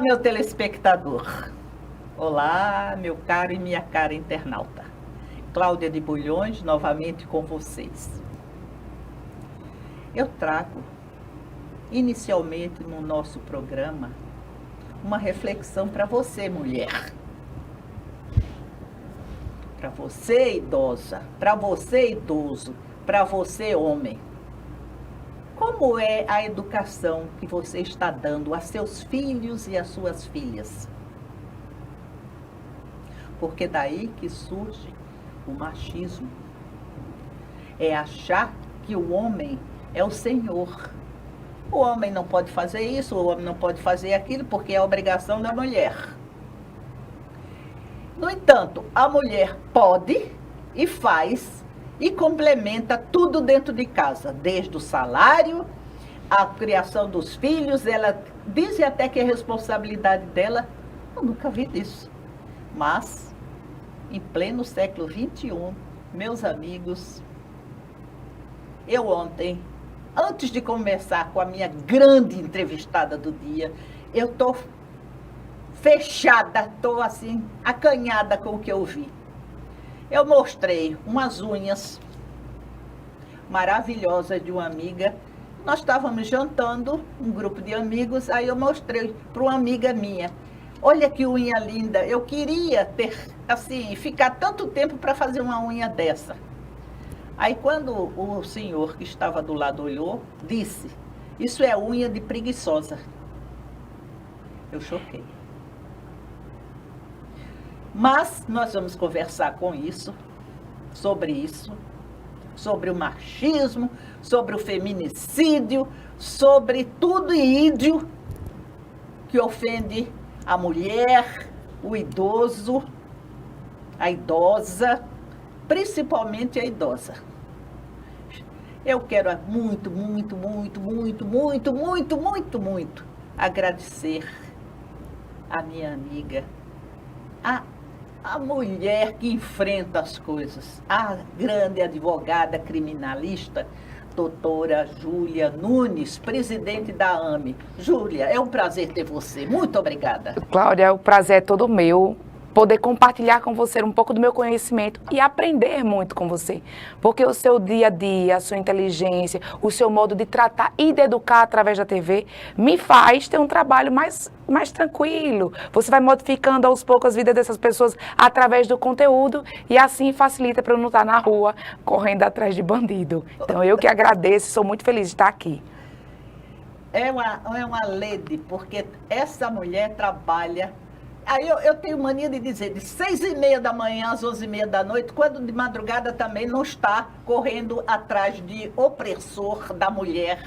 meu telespectador. Olá, meu caro e minha cara internauta. Cláudia de Bulhões, novamente com vocês. Eu trago, inicialmente no nosso programa, uma reflexão para você, mulher. Para você, idosa, para você, idoso, para você, homem. Como é a educação que você está dando a seus filhos e às suas filhas? Porque daí que surge o machismo. É achar que o homem é o senhor. O homem não pode fazer isso, o homem não pode fazer aquilo, porque é a obrigação da mulher. No entanto, a mulher pode e faz e complementa tudo dentro de casa, desde o salário, a criação dos filhos. Ela diz até que é responsabilidade dela. Eu nunca vi disso. Mas, em pleno século XXI, meus amigos, eu ontem, antes de começar com a minha grande entrevistada do dia, eu estou fechada, estou assim, acanhada com o que eu vi. Eu mostrei umas unhas maravilhosas de uma amiga. Nós estávamos jantando, um grupo de amigos, aí eu mostrei para uma amiga minha. Olha que unha linda, eu queria ter, assim, ficar tanto tempo para fazer uma unha dessa. Aí quando o senhor que estava do lado olhou, disse, isso é unha de preguiçosa. Eu choquei. Mas nós vamos conversar sobre o machismo, sobre o feminicídio, sobre tudo e ídio que ofende a mulher, o idoso, a idosa, principalmente a idosa. Eu quero muito agradecer a minha amiga, a mulher que enfrenta as coisas, a grande advogada criminalista, doutora Júlia Nunes, presidente da AME. Júlia, é um prazer ter você. Muito obrigada. Cláudia, o prazer é todo meu. Poder compartilhar com você um pouco do meu conhecimento e aprender muito com você. Porque o seu dia a dia, a sua inteligência, o seu modo de tratar e de educar através da TV me faz ter um trabalho mais tranquilo. Você vai modificando aos poucos a vida dessas pessoas através do conteúdo e assim facilita para eu não estar na rua correndo atrás de bandido. Então eu que agradeço e sou muito feliz de estar aqui. É uma lady, porque essa mulher trabalha. Aí eu tenho mania de dizer, de 6h30 da manhã às 11h30 da noite, quando de madrugada também não está correndo atrás de opressor da mulher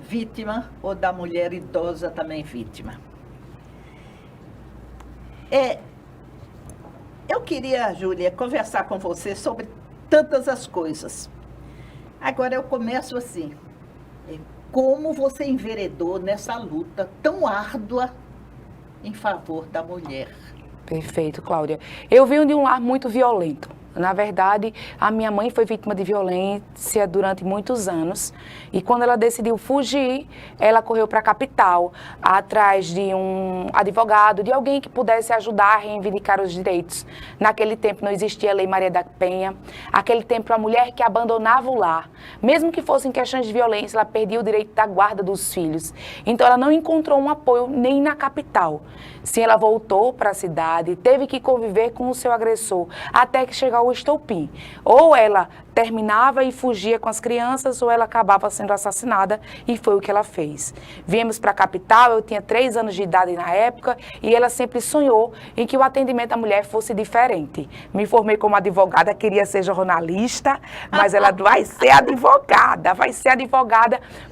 vítima ou da mulher idosa também vítima. Eu queria, Júlia, conversar com você sobre tantas as coisas. Agora eu começo assim, como você enveredou nessa luta tão árdua em favor da mulher? Perfeito, Cláudia. Eu venho de um lar muito violento. Na verdade, a minha mãe foi vítima de violência durante muitos anos e quando ela decidiu fugir, ela correu para a capital, atrás de um advogado, de alguém que pudesse ajudar a reivindicar os direitos. Naquele tempo não existia a Lei Maria da Penha, aquele tempo a mulher que abandonava o lar, mesmo que fossem questões de violência, ela perdia o direito da guarda dos filhos. Então ela não encontrou um apoio nem na capital. Sim, ela voltou para a cidade, teve que conviver com o seu agressor, até que chegar ao estopim. Ou ela terminava e fugia com as crianças, ou ela acabava sendo assassinada, e foi o que ela fez. Viemos para a capital, eu tinha 3 anos de idade na época, e ela sempre sonhou em que o atendimento à mulher fosse diferente. Me formei como advogada, queria ser jornalista, mas ela vai ser advogada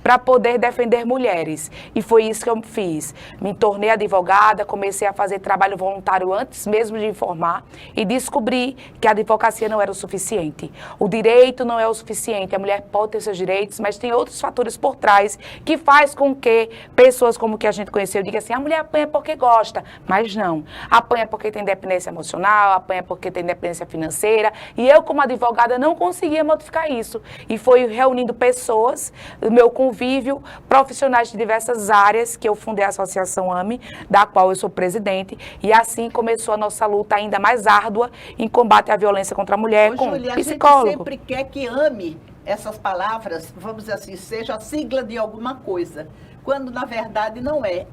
para poder defender mulheres. E foi isso que eu fiz. Me tornei advogada, comecei a fazer trabalho voluntário antes mesmo de formar, e descobri que a advocacia não era o suficiente. O direito direito não é o suficiente. A mulher pode ter seus direitos, mas tem outros fatores por trás que faz com que pessoas como que a gente conheceu digam assim, a mulher apanha porque gosta. Mas não. Apanha porque tem dependência emocional, apanha porque tem dependência financeira. E eu, como advogada, não conseguia modificar isso. E foi reunindo pessoas, do meu convívio, profissionais de diversas áreas, que eu fundei a Associação AME, da qual eu sou presidente. E assim começou a nossa luta ainda mais árdua em combate à violência contra a mulher, com Júlia, psicólogo. A gente sempre quer que ame essas palavras, vamos dizer assim, seja a sigla de alguma coisa, quando na verdade não é.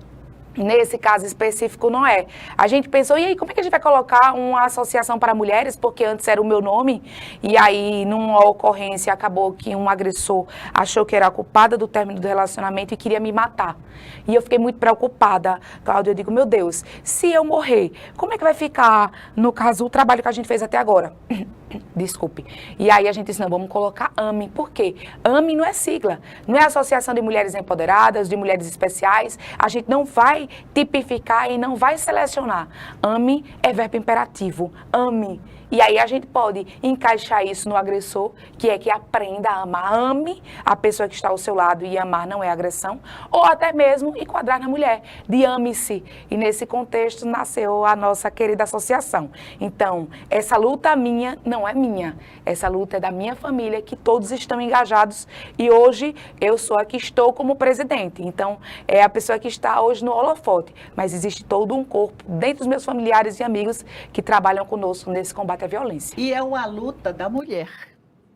Nesse caso específico, não é. A gente pensou, e aí, como é que a gente vai colocar uma associação para mulheres? Porque antes era o meu nome, e aí, numa ocorrência, acabou que um agressor achou que era a culpada do término do relacionamento e queria me matar. E eu fiquei muito preocupada, Cláudia. Eu digo, meu Deus, se eu morrer, como é que vai ficar, no caso, o trabalho que a gente fez até agora? Desculpe. E aí a gente disse, não, vamos colocar AME. Por quê? AME não é sigla. Não é Associação de Mulheres Empoderadas, de Mulheres Especiais. A gente não vai tipificar e não vai selecionar. AME é verbo imperativo. AME. E aí a gente pode encaixar isso no agressor, que é que aprenda a amar. Ame a pessoa que está ao seu lado, e amar não é agressão. Ou até mesmo enquadrar na mulher, de ame-se. E nesse contexto nasceu a nossa querida associação. Então, essa luta minha não é minha. Essa luta é da minha família, que todos estão engajados. E hoje eu sou a que estou como presidente. Então, é a pessoa que está hoje no holofote. Mas existe todo um corpo, dentro dos meus familiares e amigos, que trabalham conosco nesse combate à violência. E é uma luta da mulher.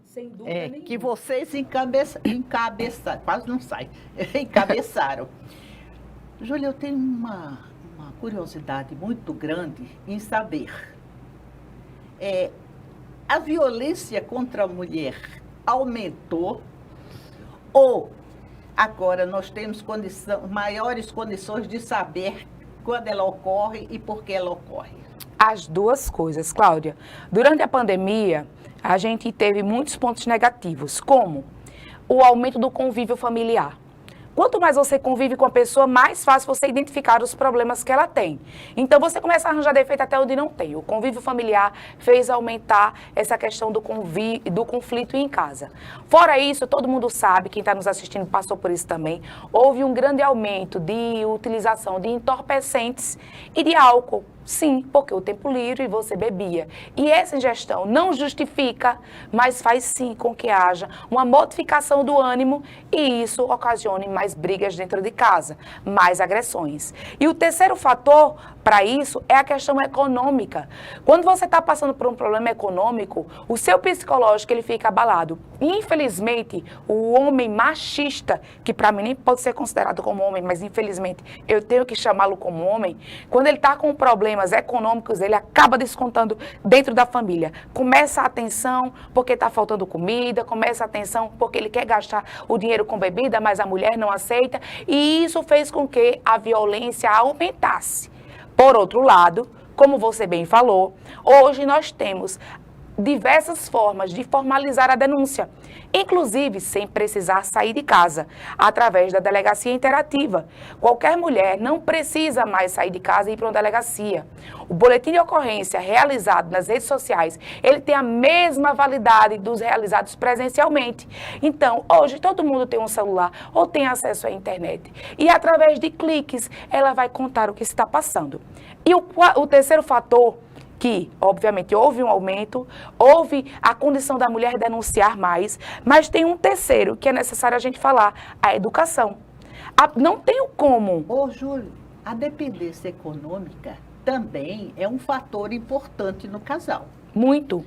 Sem dúvida nenhuma. Que vocês encabeçaram, quase não sai, encabeçaram. Júlia, eu tenho uma curiosidade muito grande em saber. A violência contra a mulher aumentou ou agora nós temos maiores condições de saber quando ela ocorre e por que ela ocorre? As duas coisas, Cláudia. Durante a pandemia, a gente teve muitos pontos negativos, como o aumento do convívio familiar. Quanto mais você convive com a pessoa, mais fácil você identificar os problemas que ela tem. Então, você começa a arranjar defeito até onde não tem. O convívio familiar fez aumentar essa questão do conflito em casa. Fora isso, todo mundo sabe, quem está nos assistindo passou por isso também, houve um grande aumento de utilização de entorpecentes e de álcool. Sim, porque o tempo livre você bebia. E essa ingestão não justifica, mas faz sim com que haja uma modificação do ânimo e isso ocasione mais brigas dentro de casa, mais agressões. E o terceiro fator para isso é a questão econômica. Quando você está passando por um problema econômico, o seu psicológico ele fica abalado. Infelizmente, o homem machista, que para mim nem pode ser considerado como homem, mas infelizmente eu tenho que chamá-lo como homem, quando ele está com problemas econômicos, ele acaba descontando dentro da família. Começa a tensão porque está faltando comida, começa a tensão porque ele quer gastar o dinheiro com bebida, mas a mulher não aceita, e isso fez com que a violência aumentasse. Por outro lado, como você bem falou, hoje nós temos diversas formas de formalizar a denúncia, inclusive sem precisar sair de casa, através da delegacia interativa. Qualquer mulher não precisa mais sair de casa e ir para uma delegacia. O boletim de ocorrência realizado nas redes sociais, ele tem a mesma validade dos realizados presencialmente. Então, hoje todo mundo tem um celular ou tem acesso à internet. E através de cliques, ela vai contar o que está passando. E o terceiro fator, que, obviamente, houve um aumento, houve a condição da mulher denunciar mais, mas tem um terceiro que é necessário a gente falar, a educação. Não tem como. Ô, Júlio, a dependência econômica também é um fator importante no casal. Muito.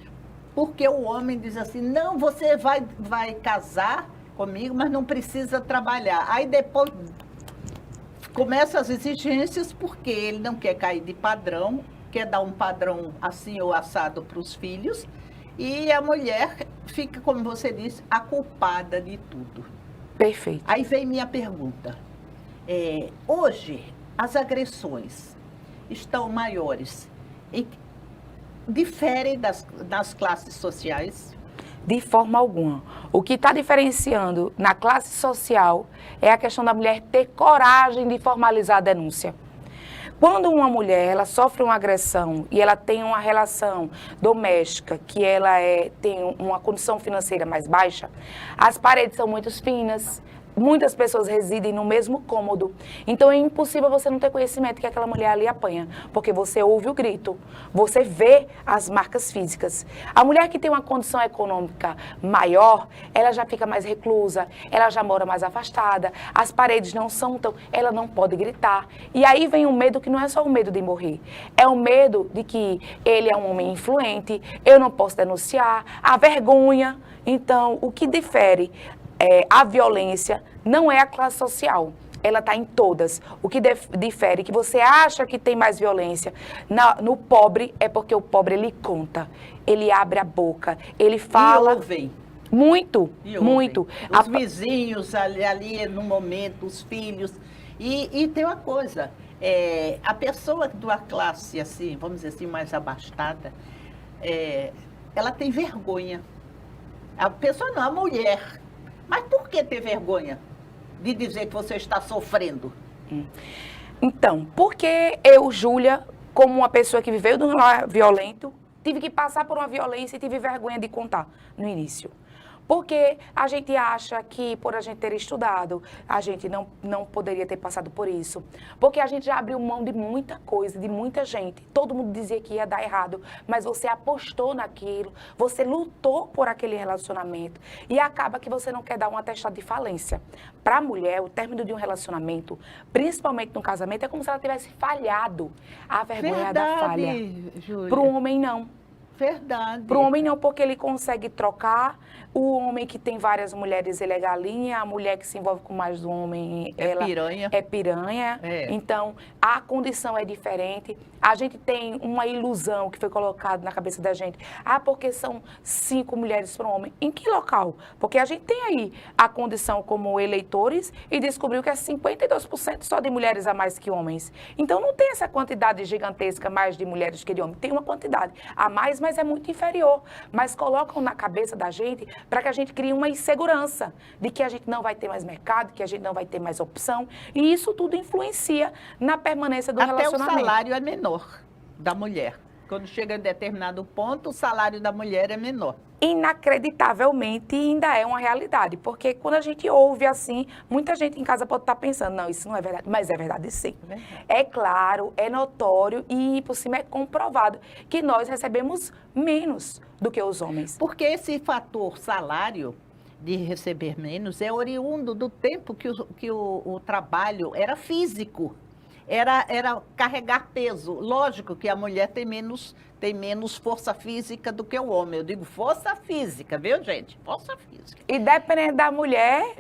Porque o homem diz assim, não, você vai casar comigo, mas não precisa trabalhar. Aí depois começam as exigências porque ele não quer cair de padrão, quer dar um padrão assim ou assado para os filhos, e a mulher fica, como você disse, a culpada de tudo. Perfeito. Aí vem minha pergunta. Hoje, as agressões estão maiores, diferem das classes sociais? De forma alguma. O que está diferenciando na classe social é a questão da mulher ter coragem de formalizar a denúncia. Quando uma mulher ela sofre uma agressão e ela tem uma relação doméstica que ela tem uma condição financeira mais baixa, as paredes são muito finas, muitas pessoas residem no mesmo cômodo. Então é impossível você não ter conhecimento que aquela mulher ali apanha, porque você ouve o grito, você vê as marcas físicas. A mulher que tem uma condição econômica maior, ela já fica mais reclusa, ela já mora mais afastada, as paredes não são tão... ela não pode gritar. E aí vem um medo que não é só o medo de morrer, é o medo de que ele é um homem influente, eu não posso denunciar, a vergonha. Então, o que difere a violência não é a classe social, ela está em todas. O que difere, que você acha que tem mais violência no pobre, é porque o pobre ele conta, ele abre a boca, ele fala... E ouvem. Muito, muito. Os vizinhos ali no momento, os filhos. E tem uma coisa, a pessoa de uma classe assim, vamos dizer assim, mais abastada, ela tem vergonha. A pessoa não, a mulher. Mas por que ter vergonha de dizer que você está sofrendo? Então, porque eu, Júlia, como uma pessoa que viveu de um lar violento, tive que passar por uma violência e tive vergonha de contar no início. Porque a gente acha que, por a gente ter estudado, a gente não poderia ter passado por isso. Porque a gente já abriu mão de muita coisa, de muita gente. Todo mundo dizia que ia dar errado, mas você apostou naquilo, você lutou por aquele relacionamento. E acaba que você não quer dar um atestado de falência. Para a mulher, o término de um relacionamento, principalmente no casamento, é como se ela tivesse falhado. A vergonha da falha. Para o homem, não. Verdade. Para o homem não, porque ele consegue trocar. O homem que tem várias mulheres, ele é galinha. A mulher que se envolve com mais de um homem, ela piranha. É piranha. Então, a condição é diferente. A gente tem uma ilusão que foi colocada na cabeça da gente. Porque são 5 mulheres para um homem. Em que local? Porque a gente tem aí a condição como eleitores e descobriu que é 52% só de mulheres a mais que homens. Então, não tem essa quantidade gigantesca mais de mulheres que de homens. Tem uma quantidade a mais, mas é muito inferior. Mas colocam na cabeça da gente para que a gente crie uma insegurança de que a gente não vai ter mais mercado, que a gente não vai ter mais opção. E isso tudo influencia na permanência do relacionamento. Até o salário é menor da mulher. Quando chega a determinado ponto, o salário da mulher é menor. Inacreditavelmente ainda é uma realidade, porque quando a gente ouve assim, muita gente em casa pode estar pensando, não, isso não é verdade, mas é verdade sim. É claro, é notório e por cima é comprovado que nós recebemos menos do que os homens. Porque esse fator salário de receber menos é oriundo do tempo que o trabalho era físico. Era carregar peso. Lógico que a mulher tem menos força física do que o homem. Eu digo força física, viu, gente? Força física. E dependendo da mulher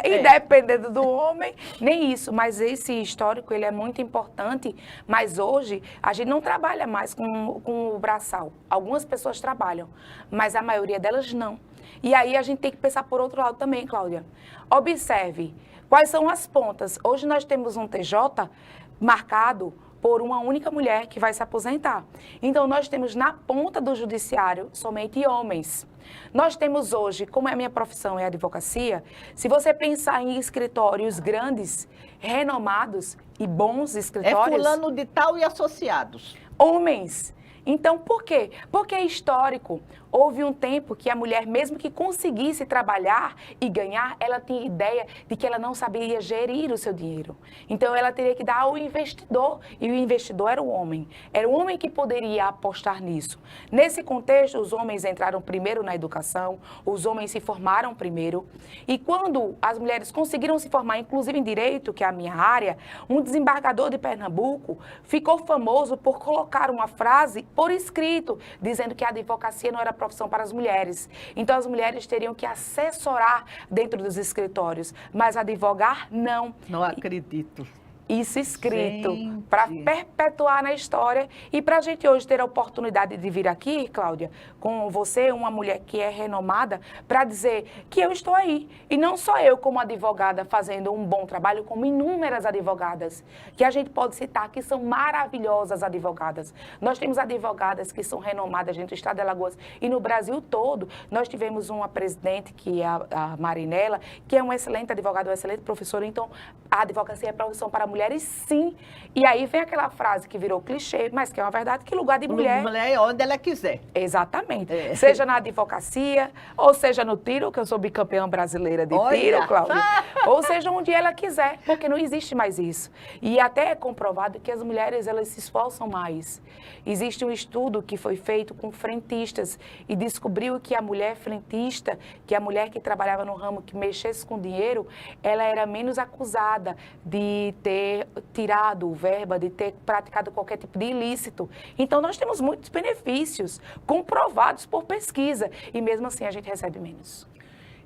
e dependendo do homem, nem isso. Mas esse histórico, ele é muito importante. Mas hoje, a gente não trabalha mais com o braçal. Algumas pessoas trabalham, mas a maioria delas não. E aí a gente tem que pensar por outro lado também, Cláudia. Observe. Quais são as pontas? Hoje nós temos um TJ marcado por uma única mulher que vai se aposentar. Então, nós temos na ponta do judiciário somente homens. Nós temos hoje, como a minha profissão é a advocacia, se você pensar em escritórios grandes, renomados e bons escritórios... É fulano de tal e associados. Homens. Então, por quê? Porque é histórico. Houve um tempo que a mulher, mesmo que conseguisse trabalhar e ganhar, ela tinha ideia de que ela não saberia gerir o seu dinheiro. Então, ela teria que dar ao investidor, e o investidor era o homem. Era o homem que poderia apostar nisso. Nesse contexto, os homens entraram primeiro na educação, os homens se formaram primeiro, e quando as mulheres conseguiram se formar, inclusive em direito, que é a minha área, um desembargador de Pernambuco ficou famoso por colocar uma frase por escrito, dizendo que a advocacia não era profissão para as mulheres. Então, as mulheres teriam que assessorar dentro dos escritórios, mas advogar, não. Não acredito. Isso escrito, para perpetuar na história e para a gente hoje ter a oportunidade de vir aqui, Cláudia, com você, uma mulher que é renomada, para dizer que eu estou aí. E não só eu como advogada fazendo um bom trabalho, como inúmeras advogadas, que a gente pode citar que são maravilhosas advogadas. Nós temos advogadas que são renomadas dentro do estado de Alagoas e no Brasil todo. Nós tivemos uma presidente, que é a Marinela, que é uma excelente advogada, uma excelente professora. Então, a advocacia é profissão para mulheres mulheres sim. E aí vem aquela frase que virou clichê, mas que é uma verdade, que lugar de mulher... Mulher é onde ela quiser. Exatamente. Seja na advocacia, ou seja no tiro, que eu sou bicampeã brasileira de tiro, Cláudia, ou seja onde ela quiser, porque não existe mais isso. E até é comprovado que as mulheres, elas se esforçam mais. Existe um estudo que foi feito com frentistas e descobriu que a mulher frentista, que a mulher que trabalhava no ramo que mexesse com dinheiro, ela era menos acusada de ter tirado verba, de ter praticado qualquer tipo de ilícito. Então, nós temos muitos benefícios comprovados por pesquisa e mesmo assim a gente recebe menos.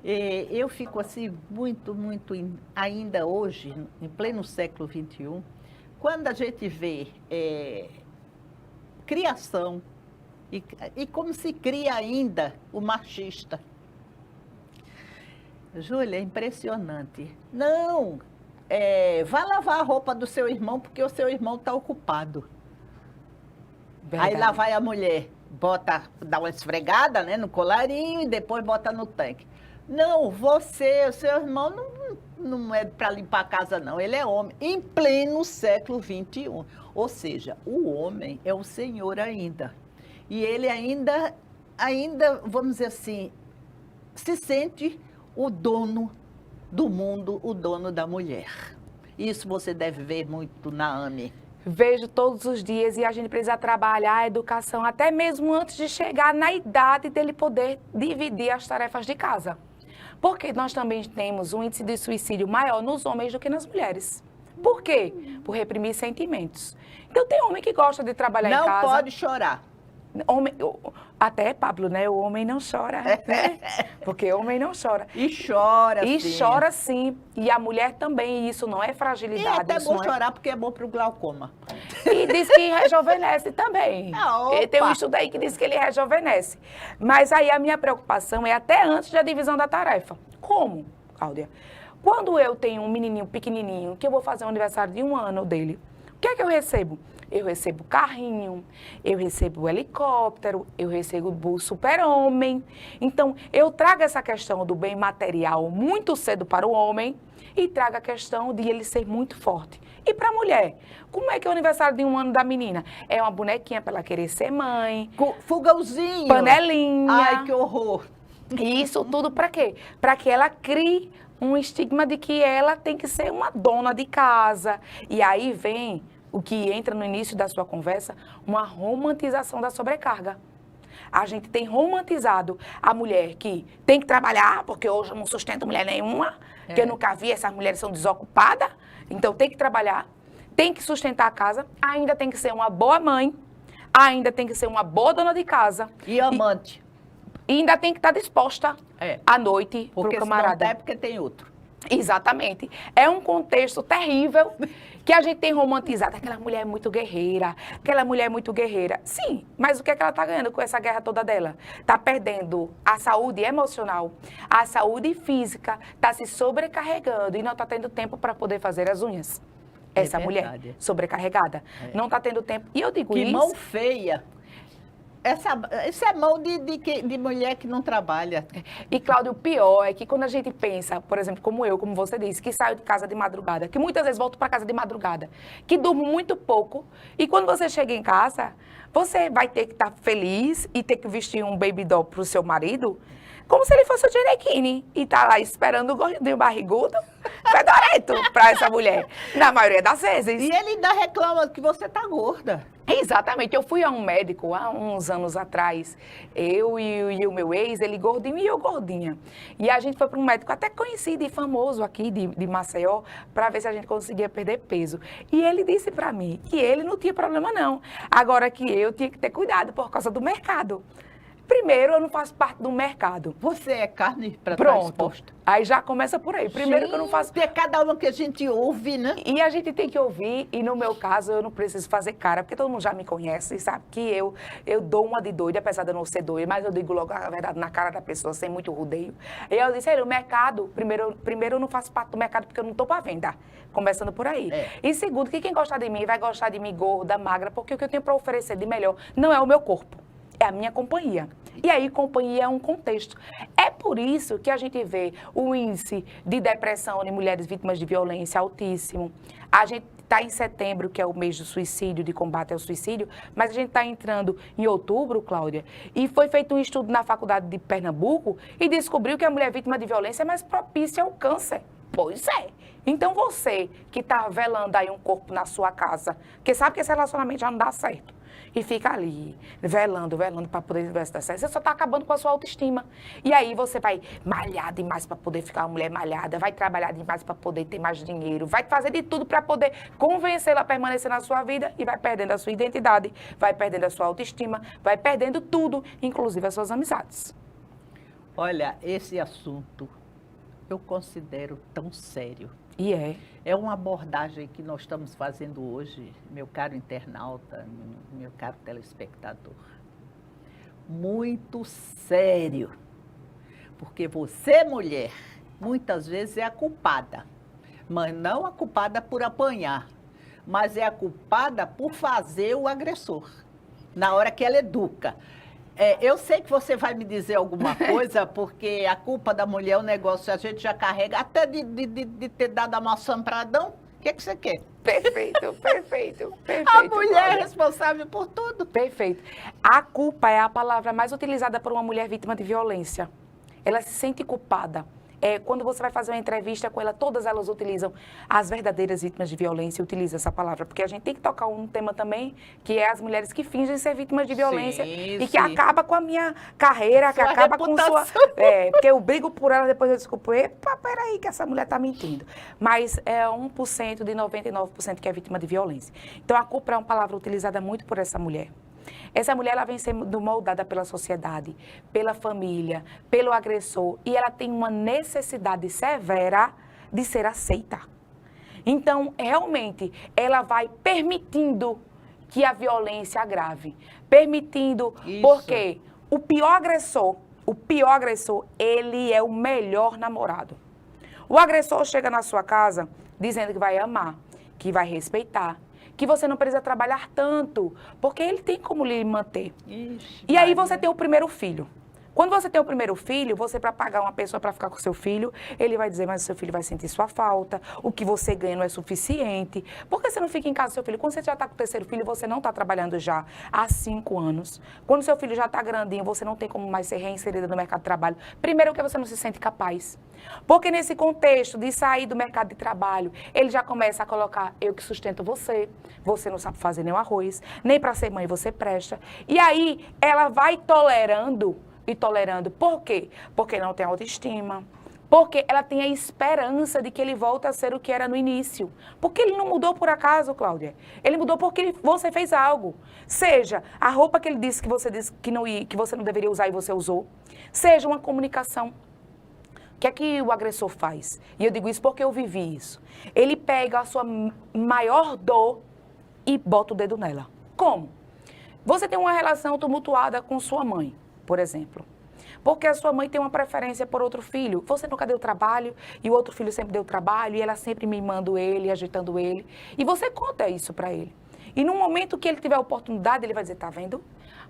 Eu fico assim muito, ainda hoje, em pleno século XXI, quando a gente vê criação e como se cria ainda o machista. Júlia, é impressionante. Não, vá lavar a roupa do seu irmão porque o seu irmão está ocupado. Verdade. Aí lá vai a mulher, dá uma esfregada, né, no colarinho e depois bota no tanque. Não, o seu irmão não é para limpar a casa não, ele é homem. Em pleno século XXI. Ou seja, o homem é o senhor ainda. E ele ainda, vamos dizer assim, se sente o dono do mundo, o dono da mulher. Isso você deve ver muito na AME. Vejo todos os dias e a gente precisa trabalhar a educação, até mesmo antes de chegar na idade dele poder dividir as tarefas de casa. Porque nós também temos um índice de suicídio maior nos homens do que nas mulheres. Por quê? Por reprimir sentimentos. Então tem homem que gosta de trabalhar em casa. Não pode chorar. Homem, até, Pablo, né? O homem não chora, né? Porque o homem não chora. E chora, sim. E chora, sim. E a mulher também, isso não é fragilidade. E é até bom chorar porque é bom para o glaucoma. E diz que rejuvenesce também. Tem um estudo aí que diz que ele rejuvenesce. Mas aí a minha preocupação é até antes da divisão da tarefa. Como, Cláudia? Quando eu tenho um menininho pequenininho, que eu vou fazer o aniversário de 1 ano dele, o que é que eu recebo? Eu recebo carrinho, eu recebo helicóptero, eu recebo o super-homem. Então, eu trago essa questão do bem material muito cedo para o homem e trago a questão de ele ser muito forte. E para a mulher, como é que é o aniversário de 1 ano da menina? É uma bonequinha para ela querer ser mãe. Fogãozinho. Panelinha. Ai, que horror. E isso tudo para quê? Para que ela crie um estigma de que ela tem que ser uma dona de casa. E aí vem o que entra no início da sua conversa, uma romantização da sobrecarga. A gente tem romantizado a mulher que tem que trabalhar, porque hoje eu não sustento mulher nenhuma, que eu nunca vi, essas mulheres são desocupadas, então tem que trabalhar, tem que sustentar a casa, ainda tem que ser uma boa mãe, ainda tem que ser uma boa dona de casa. E amante. E ainda tem que estar disposta à noite para o camarada. Porque porque tem outro. Exatamente. É um contexto terrível que a gente tem romantizado. Aquela mulher é muito guerreira, aquela mulher é muito guerreira. Sim, mas o que é que ela está ganhando com essa guerra toda dela? Está perdendo a saúde emocional, a saúde física, está se sobrecarregando e não está tendo tempo para poder fazer as unhas. Essa mulher sobrecarregada. Não está tendo tempo. E eu digo que isso... mão feia. Isso é mão de mulher que não trabalha. E, Cláudio, o pior é que quando a gente pensa, por exemplo, como eu, como você disse, que saio de casa de madrugada, que muitas vezes volto para casa de madrugada, que durmo muito pouco, e quando você chega em casa, você vai ter que estar feliz e ter que vestir um baby doll para o seu marido, como se ele fosse o Ginequine e tá lá esperando o gordinho barrigudo, fedorento para essa mulher, na maioria das vezes. E ele ainda reclama que você tá gorda. Exatamente. Eu fui a um médico há uns anos atrás, eu e o meu ex, ele gordinho e eu gordinha. E a gente foi para um médico até conhecido e famoso aqui de Maceió, para ver se a gente conseguia perder peso. E ele disse para mim que ele não tinha problema não, agora que eu tinha que ter cuidado por causa do mercado. Primeiro, eu não faço parte do mercado. Você é carne para estar exposta. Aí já começa por aí. Primeiro que eu não faço... É cada uma que a gente ouve, né? E a gente tem que ouvir, e no meu caso, eu não preciso fazer cara, porque todo mundo já me conhece, sabe? Que eu dou uma de doida, apesar de eu não ser doida, mas eu digo logo a verdade na cara da pessoa, sem muito rodeio. E eu disse, o mercado, primeiro eu não faço parte do mercado porque eu não estou para venda. Começando por aí. E segundo, que quem gostar de mim vai gostar de mim gorda, magra, porque o que eu tenho para oferecer de melhor não é o meu corpo. É a minha companhia. E aí, companhia é um contexto. É por isso que a gente vê o índice de depressão em mulheres vítimas de violência altíssimo. A gente está em setembro, que é o mês do suicídio, de combate ao suicídio, mas a gente está entrando em outubro, Cláudia, e foi feito um estudo na faculdade de Pernambuco e descobriu que a mulher vítima de violência é mais propícia ao câncer. Pois é. Então você que está velando aí um corpo na sua casa, que sabe que esse relacionamento já não dá certo, e fica ali, velando para poder ver se dá certo, você só está acabando com a sua autoestima. E aí você vai malhar demais para poder ficar uma mulher malhada, vai trabalhar demais para poder ter mais dinheiro, vai fazer de tudo para poder convencê-la a permanecer na sua vida e vai perdendo a sua identidade, vai perdendo a sua autoestima, vai perdendo tudo, inclusive as suas amizades. Olha, esse assunto eu considero tão sério. E é. É uma abordagem que nós estamos fazendo hoje, meu caro internauta, meu caro telespectador. Muito sério. Porque você, mulher, muitas vezes é a culpada. Mas não a culpada por apanhar, mas é a culpada por fazer o agressor, na hora que ela educa. Eu sei que você vai me dizer alguma coisa, porque a culpa da mulher é um negócio, a gente já carrega, até de ter dado a maçã para Adão. O que você quer? Perfeito, perfeito, perfeito. A mulher é responsável por tudo. Perfeito. A culpa é a palavra mais utilizada por uma mulher vítima de violência. Ela se sente culpada. Quando você vai fazer uma entrevista com ela, todas elas utilizam, as verdadeiras vítimas de violência utilizam essa palavra, porque a gente tem que tocar um tema também, que é as mulheres que fingem ser vítimas de violência e que acaba com a minha carreira, que acaba reputação. Com sua... porque eu brigo por ela, depois eu desculpo, epa, peraí, que essa mulher tá mentindo. Mas é 1% de 99% que é vítima de violência. Então, a culpa é uma palavra utilizada muito por essa mulher. Essa mulher, ela vem sendo moldada pela sociedade, pela família, pelo agressor, e ela tem uma necessidade severa de ser aceita. Então, realmente, ela vai permitindo que a violência agrave, permitindo, isso. Porque o pior agressor, ele é o melhor namorado. O agressor chega na sua casa dizendo que vai amar, que vai respeitar, que você não precisa trabalhar tanto, porque ele tem como lhe manter. Ixi, e aí você tem o primeiro filho. Quando você tem o primeiro filho, você, para pagar uma pessoa para ficar com seu filho, ele vai dizer, mas o seu filho vai sentir sua falta, o que você ganha não é suficiente. Por que você não fica em casa do seu filho? Quando você já está com o terceiro filho, você não está trabalhando já há 5 anos. Quando seu filho já está grandinho, você não tem como mais ser reinserida no mercado de trabalho. Primeiro, que você não se sente capaz. Porque nesse contexto de sair do mercado de trabalho, ele já começa a colocar, eu que sustento você, você não sabe fazer nem o arroz, nem para ser mãe você presta. E aí, ela vai tolerando. E tolerando. Por quê? Porque não tem autoestima. Porque ela tem a esperança de que ele volte a ser o que era no início. Porque ele não mudou por acaso, Cláudia. Ele mudou porque você fez algo. Seja a roupa que ele disse que você não deveria usar e você usou. Seja uma comunicação. O que é que o agressor faz? E eu digo isso porque eu vivi isso. Ele pega a sua maior dor e bota o dedo nela. Como? Você tem uma relação tumultuada com sua mãe, por exemplo. Porque a sua mãe tem uma preferência por outro filho. Você nunca deu trabalho e o outro filho sempre deu trabalho e ela sempre mimando ele, agitando ele. E você conta isso para ele. E no momento que ele tiver a oportunidade, ele vai dizer, tá vendo?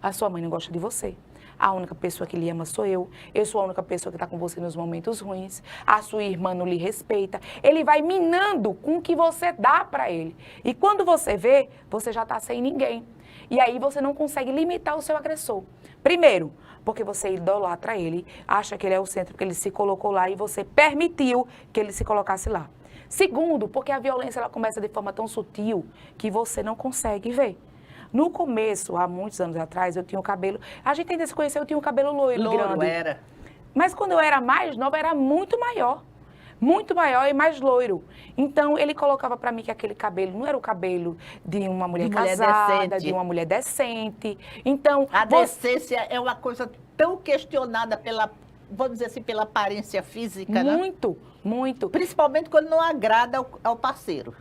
A sua mãe não gosta de você. A única pessoa que lhe ama sou eu. Eu sou a única pessoa que está com você nos momentos ruins. A sua irmã não lhe respeita. Ele vai minando com o que você dá para ele. E quando você vê, você já está sem ninguém. E aí você não consegue limitar o seu agressor. Primeiro, porque você idolatra ele, acha que ele é o centro, porque ele se colocou lá e você permitiu que ele se colocasse lá. Segundo, porque a violência ela começa de forma tão sutil que você não consegue ver. No começo, há muitos anos atrás, eu tinha o cabelo... A gente ainda se conheceu, eu tinha o cabelo loiro grande. Era. Mas quando eu era mais nova, era muito maior e mais loiro. Então, ele colocava para mim que aquele cabelo não era o cabelo de uma mulher casada, de uma mulher decente. Então, a decência é uma coisa tão questionada pela, vamos dizer assim, pela aparência física, muito, né? Muito. Principalmente quando não agrada ao parceiro.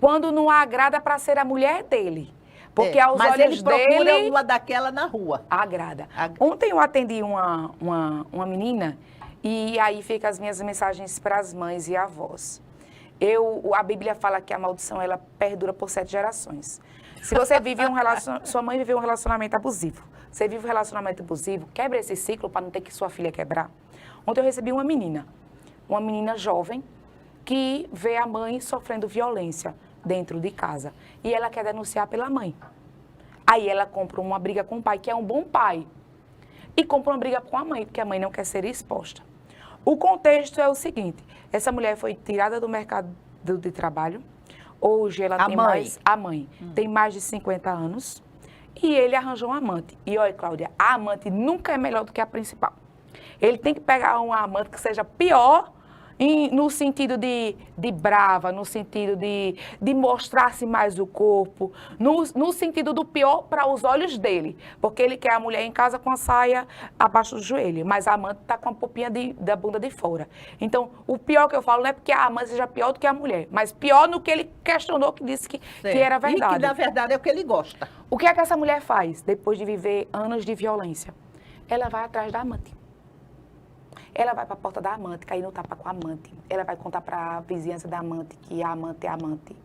Quando não agrada para ser a mulher dele. Porque aos olhos ele procura dele... uma daquela na rua. Agrada. Ontem eu atendi uma menina... E aí fica as minhas mensagens para as mães e avós. A Bíblia fala que a maldição, ela perdura por 7 gerações. Se você vive sua mãe viveu um relacionamento abusivo. Você vive um relacionamento abusivo, quebra esse ciclo para não ter que sua filha quebrar. Ontem eu recebi uma menina jovem, que vê a mãe sofrendo violência dentro de casa. E ela quer denunciar pela mãe. Aí ela compra uma briga com o pai, que é um bom pai. E compra uma briga com a mãe, porque a mãe não quer ser exposta. O contexto é o seguinte, essa mulher foi tirada do mercado de trabalho, hoje ela tem mais... A mãe tem mais de 50 anos e ele arranjou um amante. E olha, Cláudia, a amante nunca é melhor do que a principal. Ele tem que pegar um amante que seja pior no sentido de brava, no sentido de mostrar-se mais o corpo, no sentido do pior para os olhos dele. Porque ele quer a mulher em casa com a saia abaixo do joelho, mas a amante está com a popinha da bunda de fora. Então, o pior que eu falo não é porque a amante seja pior do que a mulher, mas pior no que ele questionou, que disse que era verdade. E que, na verdade, é o que ele gosta. O que é que essa mulher faz depois de viver anos de violência? Ela vai atrás da amante. Ela vai para a porta da amante, cair no tapa com a amante. Ela vai contar para a vizinhança da amante que a amante é amante.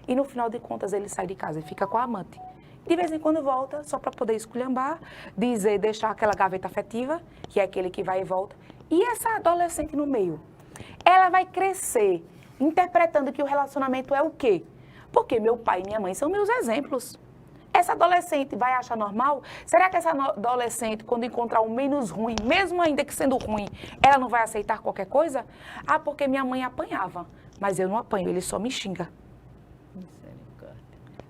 E no final de contas ele sai de casa e fica com a amante. De vez em quando volta, só para poder esculhambar, deixar aquela gaveta afetiva, que é aquele que vai e volta. E essa adolescente no meio, ela vai crescer interpretando que o relacionamento é o quê? Porque meu pai e minha mãe são meus exemplos. Essa adolescente vai achar normal? Será que essa adolescente, quando encontrar o menos ruim, mesmo ainda que sendo ruim, ela não vai aceitar qualquer coisa? Ah, porque minha mãe apanhava. Mas eu não apanho, ele só me xinga.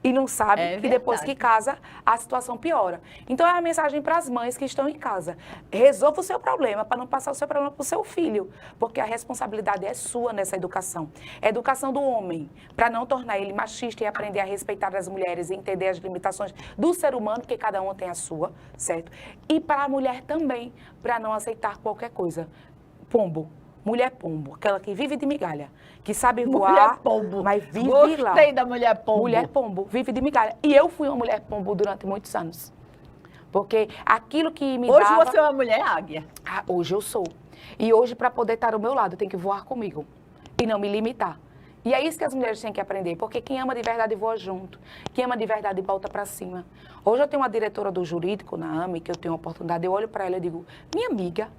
E não sabe que depois que casa, a situação piora. Então, é uma mensagem para as mães que estão em casa. Resolva o seu problema, para não passar o seu problema para o seu filho. Porque a responsabilidade é sua nessa educação. É a educação do homem, para não tornar ele machista e aprender a respeitar as mulheres e entender as limitações do ser humano, porque cada um tem a sua, certo? E para a mulher também, para não aceitar qualquer coisa. Pombo. Mulher pombo, aquela que vive de migalha, que sabe voar, mas vive lá. Gostei da mulher pombo. Mulher pombo, vive de migalha. E eu fui uma mulher pombo durante muitos anos. Porque aquilo que me Hoje dava... você é uma mulher águia. Ah, hoje eu sou. E hoje, para poder estar ao meu lado, tem que voar comigo. E não me limitar. E é isso que as mulheres têm que aprender. Porque quem ama de verdade voa junto. Quem ama de verdade volta para cima. Hoje eu tenho uma diretora do jurídico, na AME, que eu tenho a oportunidade, eu olho para ela e digo, minha amiga...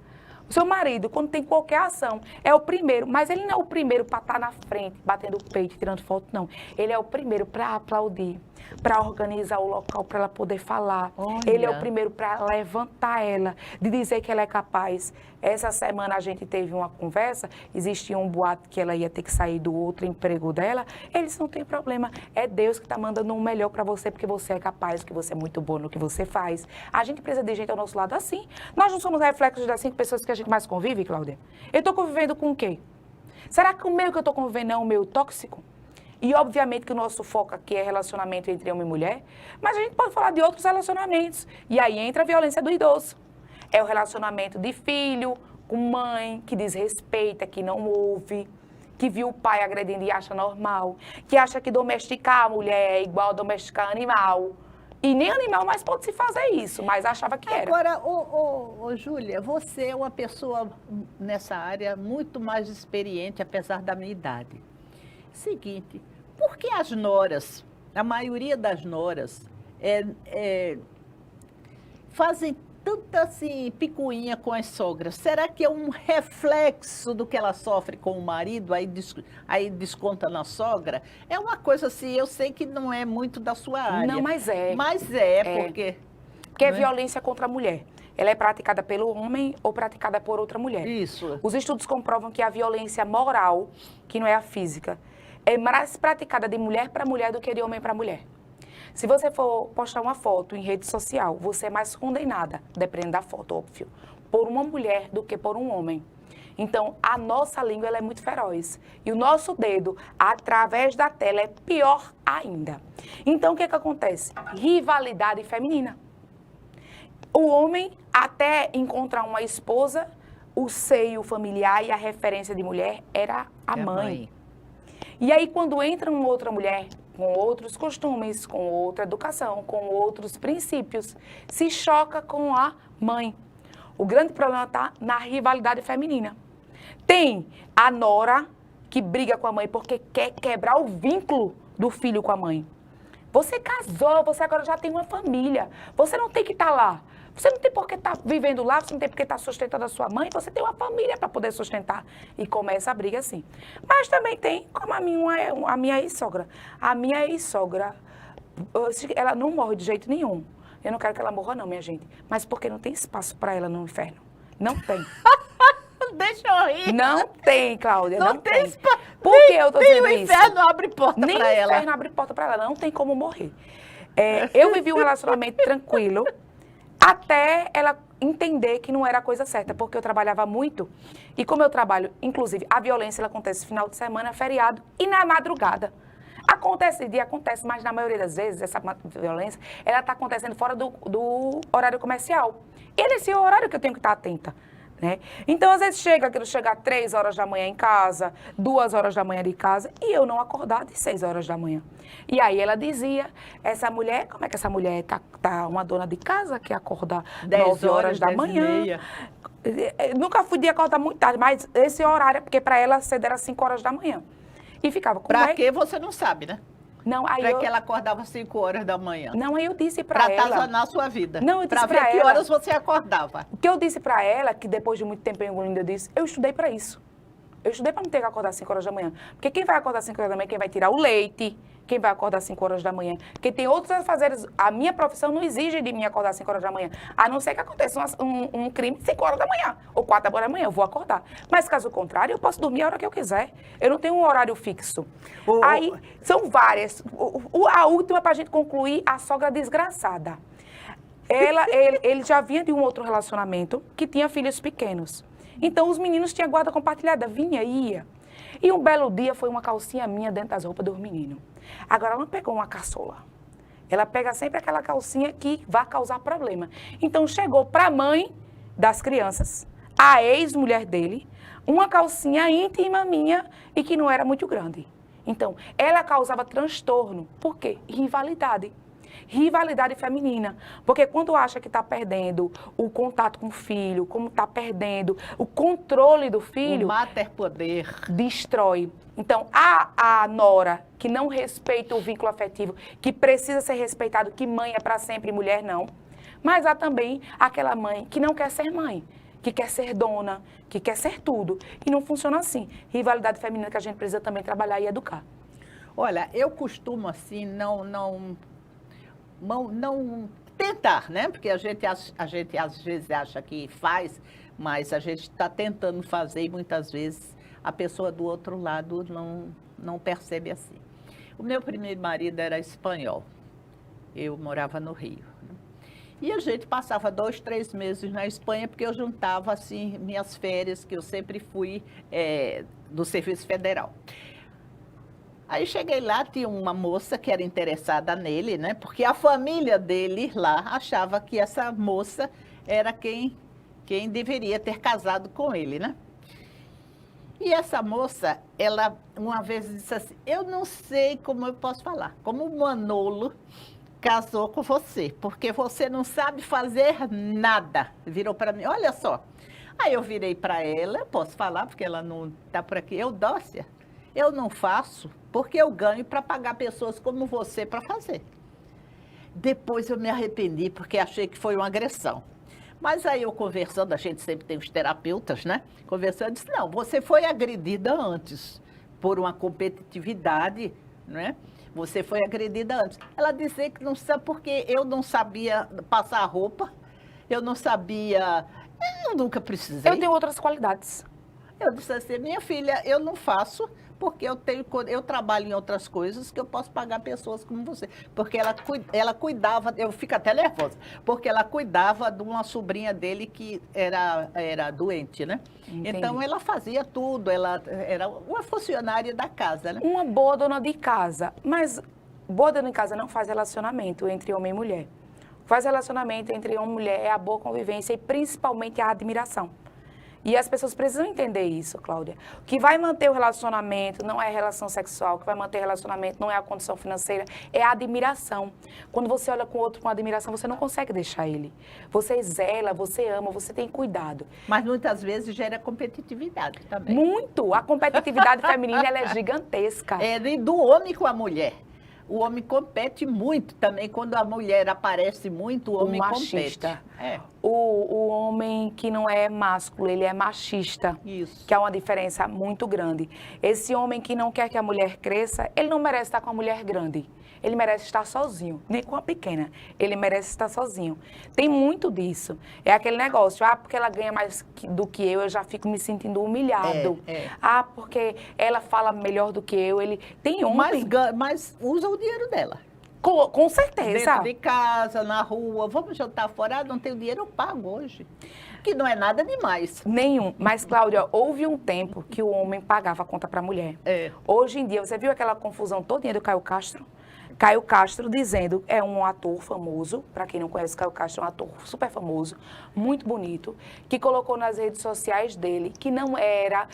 O seu marido, quando tem qualquer ação, é o primeiro, mas ele não é o primeiro para estar na frente, batendo o peito, tirando foto, não. Ele é o primeiro para aplaudir, para organizar o local, para ela poder falar. Olha. Ele é o primeiro para levantar ela, de dizer que ela é capaz. Essa semana a gente teve uma conversa, existia um boato que ela ia ter que sair do outro emprego dela. Eles não têm problema, é Deus que está mandando um melhor para você, porque você é capaz, que você é muito bom no que você faz. A gente precisa de gente ao nosso lado assim. Nós não somos reflexos das 5 pessoas que a gente mais convive, Cláudia? Eu estou convivendo com o quê? Será que o meio que eu estou convivendo é o meio tóxico? E, obviamente, que o nosso foco aqui é relacionamento entre homem e mulher, mas a gente pode falar de outros relacionamentos. E aí entra a violência do idoso. É o relacionamento de filho com mãe, que desrespeita, que não ouve, que viu o pai agredindo e acha normal, que acha que domesticar a mulher é igual a domesticar animal. E nem animal mais pode se fazer isso, mas achava que era. Agora, Júlia, você é uma pessoa nessa área muito mais experiente, apesar da minha idade. Seguinte, por que as noras, a maioria das noras, fazem tanta assim, picuinha com as sogras? Será que é um reflexo do que ela sofre com o marido, aí desconta na sogra? É uma coisa assim, eu sei que não é muito da sua área. Não, mas é. Mas é. Porque... Porque é violência contra a mulher. Ela é praticada pelo homem ou praticada por outra mulher. Isso. Os estudos comprovam que a violência moral, que não é a física, é mais praticada de mulher para mulher do que de homem para mulher. Se você for postar uma foto em rede social, você é mais condenada, dependendo da foto, óbvio, por uma mulher do que por um homem. Então, a nossa língua ela é muito feroz. E o nosso dedo, através da tela, é pior ainda. Então, o que acontece? Rivalidade feminina. O homem, até encontrar uma esposa, o seio familiar e a referência de mulher era a mãe. E aí, quando entra uma outra mulher com outros costumes, com outra educação, com outros princípios, se choca com a mãe. O grande problema está na rivalidade feminina. Tem a nora que briga com a mãe porque quer quebrar o vínculo do filho com a mãe. Você casou, você agora já tem uma família. Você não tem que estar lá. Você não tem por que estar vivendo lá, você não tem por que estar sustentando a sua mãe, você tem uma família para poder sustentar. E começa a briga assim. Mas também tem, como a minha ex-sogra. A minha ex-sogra, ela não morre de jeito nenhum. Eu não quero que ela morra não, minha gente. Mas porque não tem espaço para ela no inferno. Não tem. Deixa eu rir. Não tem, Cláudia, não tem. Espaço. Por que eu tô dizendo isso? Nem o inferno abre porta para ela. Nem o inferno abre porta para ela, não tem como morrer. Eu vivi um relacionamento tranquilo, até ela entender que não era a coisa certa, porque eu trabalhava muito. E como eu trabalho, inclusive, a violência ela acontece final de semana, feriado e na madrugada. Acontece, mas na maioria das vezes, essa violência, ela está acontecendo fora do horário comercial. E é nesse horário que eu tenho que estar atenta. Né? Então, às vezes, aquilo chega 3 horas da manhã em casa, 2 horas da manhã de casa, e eu não acordar de 6 horas da manhã. E aí ela dizia, essa mulher, como é que essa mulher tá uma dona de casa que acorda 9 horas da manhã? Nunca fui de acordar muito tarde, mas esse horário, porque para ela cedo era 5 horas da manhã. E ficava com Pra quê você não sabe, né? Não, aí pra que ela acordava 5 horas da manhã. Não, aí eu disse pra ela... Pra atazanar a sua vida. Não, eu disse pra ver que horas você acordava. O que eu disse pra ela, que depois de muito tempo engolindo, eu disse, eu estudei pra isso. Eu estudei pra não ter que acordar 5 horas da manhã. Porque quem vai acordar 5 horas da manhã, quem vai tirar o leite, quem vai acordar 5 horas da manhã. Porque tem outros afazeres. A minha profissão não exige de mim acordar 5 horas da manhã. A não ser que aconteça um crime 5 horas da manhã. Ou 4 horas da manhã, eu vou acordar. Mas caso contrário, eu posso dormir a hora que eu quiser. Eu não tenho um horário fixo. Aí, são várias. A última, pra gente concluir, a sogra desgraçada. Ele já vinha de um outro relacionamento que tinha filhos pequenos. Então, os meninos tinham guarda compartilhada, vinha e ia. E um belo dia foi uma calcinha minha dentro das roupas dos meninos. Agora, ela não pegou uma caçola. Ela pega sempre aquela calcinha que vai causar problema. Então, chegou para a mãe das crianças, a ex-mulher dele, uma calcinha íntima minha e que não era muito grande. Então, ela causava transtorno. Por quê? Rivalidade. Rivalidade feminina, porque quando acha que está perdendo o contato com o filho, como está perdendo o controle do filho... O materpoder. Destrói. Então, a nora que não respeita o vínculo afetivo, que precisa ser respeitado, que mãe é para sempre, mulher não. Mas há também aquela mãe que não quer ser mãe, que quer ser dona, que quer ser tudo. E não funciona assim. Rivalidade feminina que a gente precisa também trabalhar e educar. Olha, eu costumo assim, não tentar, né? Porque a gente às vezes acha que faz, mas a gente está tentando fazer e muitas vezes a pessoa do outro lado não percebe assim. O meu primeiro marido era espanhol, eu morava no Rio. Né? E a gente passava 2, 3 meses na Espanha, porque eu juntava assim minhas férias, que eu sempre fui do Serviço Federal. Aí cheguei lá, tinha uma moça que era interessada nele, né? Porque a família dele lá achava que essa moça era quem deveria ter casado com ele, né? E essa moça, ela uma vez disse assim, eu não sei como eu posso falar, como o Manolo casou com você, porque você não sabe fazer nada. Virou para mim, olha só. Aí eu virei para ela, posso falar, porque ela não está por aqui, Eudócia, eu não faço porque eu ganho para pagar pessoas como você para fazer. Depois eu me arrependi, porque achei que foi uma agressão. Mas aí eu conversando, a gente sempre tem os terapeutas, né? Conversando, disse, não, você foi agredida antes, por uma competitividade, né? Você foi agredida antes. Ela disse que não sabe porque eu não sabia passar roupa, eu não sabia, eu nunca precisei. Eu tenho outras qualidades. Eu disse assim, minha filha, eu não faço porque eu trabalho em outras coisas que eu posso pagar pessoas como você. Porque ela cuidava, eu fico até nervosa, porque ela cuidava de uma sobrinha dele que era doente, né? Entendi. Então ela fazia tudo, ela era uma funcionária da casa, né? Uma boa dona de casa, mas boa dona de casa não faz relacionamento entre homem e mulher. Faz relacionamento entre homem e mulher é a boa convivência e principalmente a admiração. E as pessoas precisam entender isso, Cláudia. O que vai manter o relacionamento não é a relação sexual, o que vai manter o relacionamento não é a condição financeira, é a admiração. Quando você olha com o outro com admiração, você não consegue deixar ele. Você zela, você ama, você tem cuidado. Mas muitas vezes gera competitividade também. Muito! A competitividade feminina ela é gigantesca. É do homem com a mulher. O homem compete muito também. Quando a mulher aparece muito, o homem machista. compete. O homem que não é másculo, ele é machista. Isso. Que é uma diferença muito grande. Esse homem que não quer que a mulher cresça, ele não merece estar com a mulher grande. Ele merece estar sozinho, nem com a pequena. Ele merece estar sozinho. Tem muito disso. É aquele negócio, porque ela ganha mais do que eu já fico me sentindo humilhado. Porque ela fala melhor do que eu. Tem homem... Mas usa o dinheiro dela. Com certeza. Dentro de casa, na rua, vamos jantar fora, não tenho dinheiro, eu pago hoje. Que não é nada demais. Nenhum. Mas, Cláudia, houve um tempo que o homem pagava a conta para a mulher. Hoje em dia, você viu aquela confusão todinha do Caio Castro? Caio Castro dizendo, é um ator famoso, para quem não conhece, Caio Castro é um ator super famoso, muito bonito, que colocou nas redes sociais dele que não era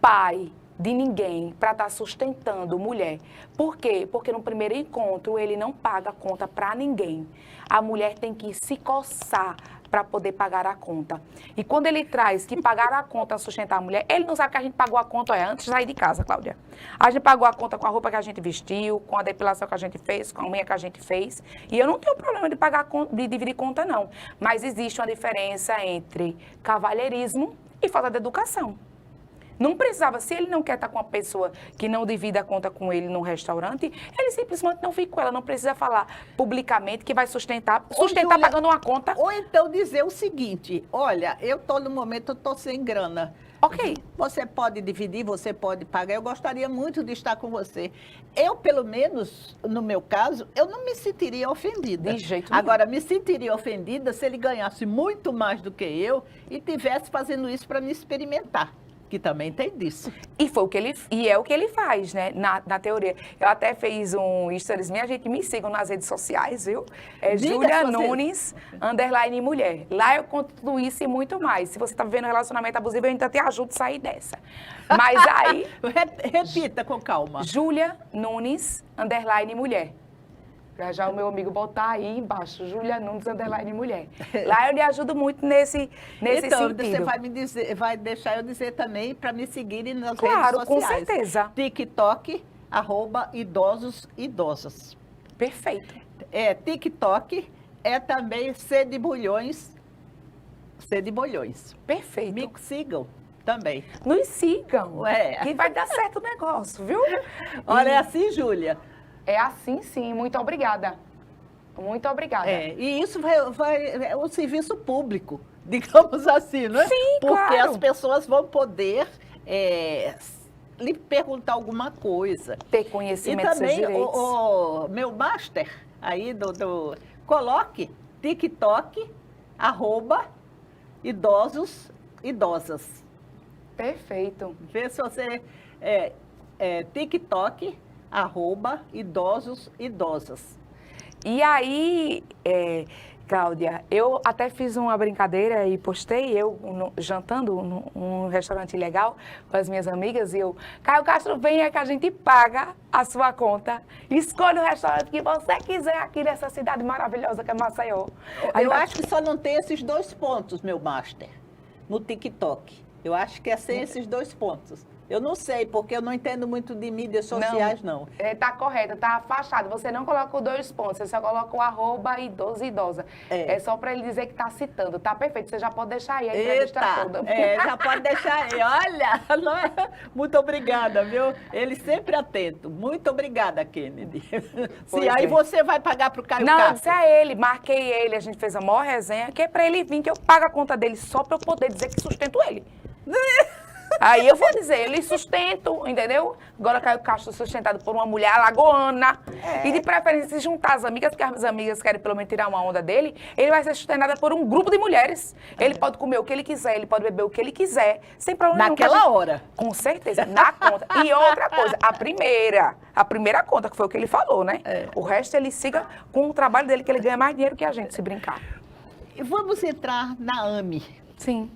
pai de ninguém para estar sustentando mulher. Por quê? Porque no primeiro encontro ele não paga a conta para ninguém. A mulher tem que se coçar para poder pagar a conta. E quando ele traz que pagar a conta sustentar a mulher, ele não sabe que a gente pagou a conta antes de sair de casa, Cláudia. A gente pagou a conta com a roupa que a gente vestiu, com a depilação que a gente fez, com a unha que a gente fez. E eu não tenho problema de pagar de dividir conta, não. Mas existe uma diferença entre cavalheirismo e falta de educação. Não precisava, se ele não quer estar com uma pessoa que não divida a conta com ele num restaurante, ele simplesmente não fica com ela. Não precisa falar publicamente que vai sustentar Júlia, pagando uma conta. Ou então dizer o seguinte, olha, no momento eu estou sem grana. Ok. Você pode dividir, você pode pagar. Eu gostaria muito de estar com você. Eu, pelo menos, no meu caso, eu não me sentiria ofendida. De jeito nenhum. Agora, me sentiria ofendida se ele ganhasse muito mais do que eu e estivesse fazendo isso para me experimentar. Que também tem disso. É o que ele faz, né? Na teoria. Eu até fiz um stories minha, gente, me sigam nas redes sociais, viu? É Júlia Nunes, _mulher. Lá eu conto tudo isso e muito mais. Se você tá vivendo um relacionamento abusivo, eu ainda te ajudo a sair dessa. Mas aí... Repita com calma. Júlia Nunes, _mulher. Pra já o meu amigo botar aí embaixo, Júlia Nunes, _mulher. Lá eu lhe ajudo muito nesse então, sentido. Você vai me dizer, vai deixar eu dizer também para me seguirem nas redes Claro, sociais. com certeza. TikTok, @idosos_idosas. Perfeito. TikTok é também C de bolhões. Perfeito. Me sigam também. Nos sigam, que vai dar certo o negócio, viu? Olha, é assim, Júlia. É assim, sim. Muito obrigada. Muito obrigada. E isso é um serviço público, digamos assim, não é? Sim, porque claro. As pessoas vão poder lhe perguntar alguma coisa. Ter conhecimento dos seus direitos. E também o meu master aí coloque TikTok, @idosos_idosas. Perfeito. Vê se você TikTok, @idosos_idosas. E aí, Cláudia, eu até fiz uma brincadeira e postei, jantando num restaurante legal com as minhas amigas, e Caio Castro, venha que a gente paga a sua conta. Escolha o restaurante que você quiser aqui nessa cidade maravilhosa que é Maceió. Eu acho que só não tem esses 2 pontos, meu master, no TikTok. Eu acho que é sem esses 2 pontos. Eu não sei, porque eu não entendo muito de mídias sociais, não. Tá correto, tá afastado. Você não coloca os 2 pontos, você só coloca o @idoso_idosa. É só para ele dizer que tá citando. Tá perfeito, você já pode deixar aí a entrevista toda. Já pode deixar aí. Olha, muito obrigada, viu? Ele sempre atento. Muito obrigada, Kennedy. Sim, aí você vai pagar pro Caio Castro. Não, isso é ele. Marquei ele, a gente fez a maior resenha, que é para ele vir, que eu pago a conta dele só para eu poder dizer que sustento ele. Aí eu vou dizer, ele sustento, entendeu? Agora Caio Castro sustentado por uma mulher alagoana. E de preferência, se juntar as amigas, porque as amigas querem pelo menos tirar uma onda dele, ele vai ser sustentado por um grupo de mulheres. Ele pode comer o que ele quiser, ele pode beber o que ele quiser, sem problema nenhum. Naquela hora. Com certeza, na conta. E outra coisa, a primeira conta, que foi o que ele falou, né? O resto ele siga com o trabalho dele, que ele ganha mais dinheiro que a gente, se brincar. E vamos entrar na AME. Sim.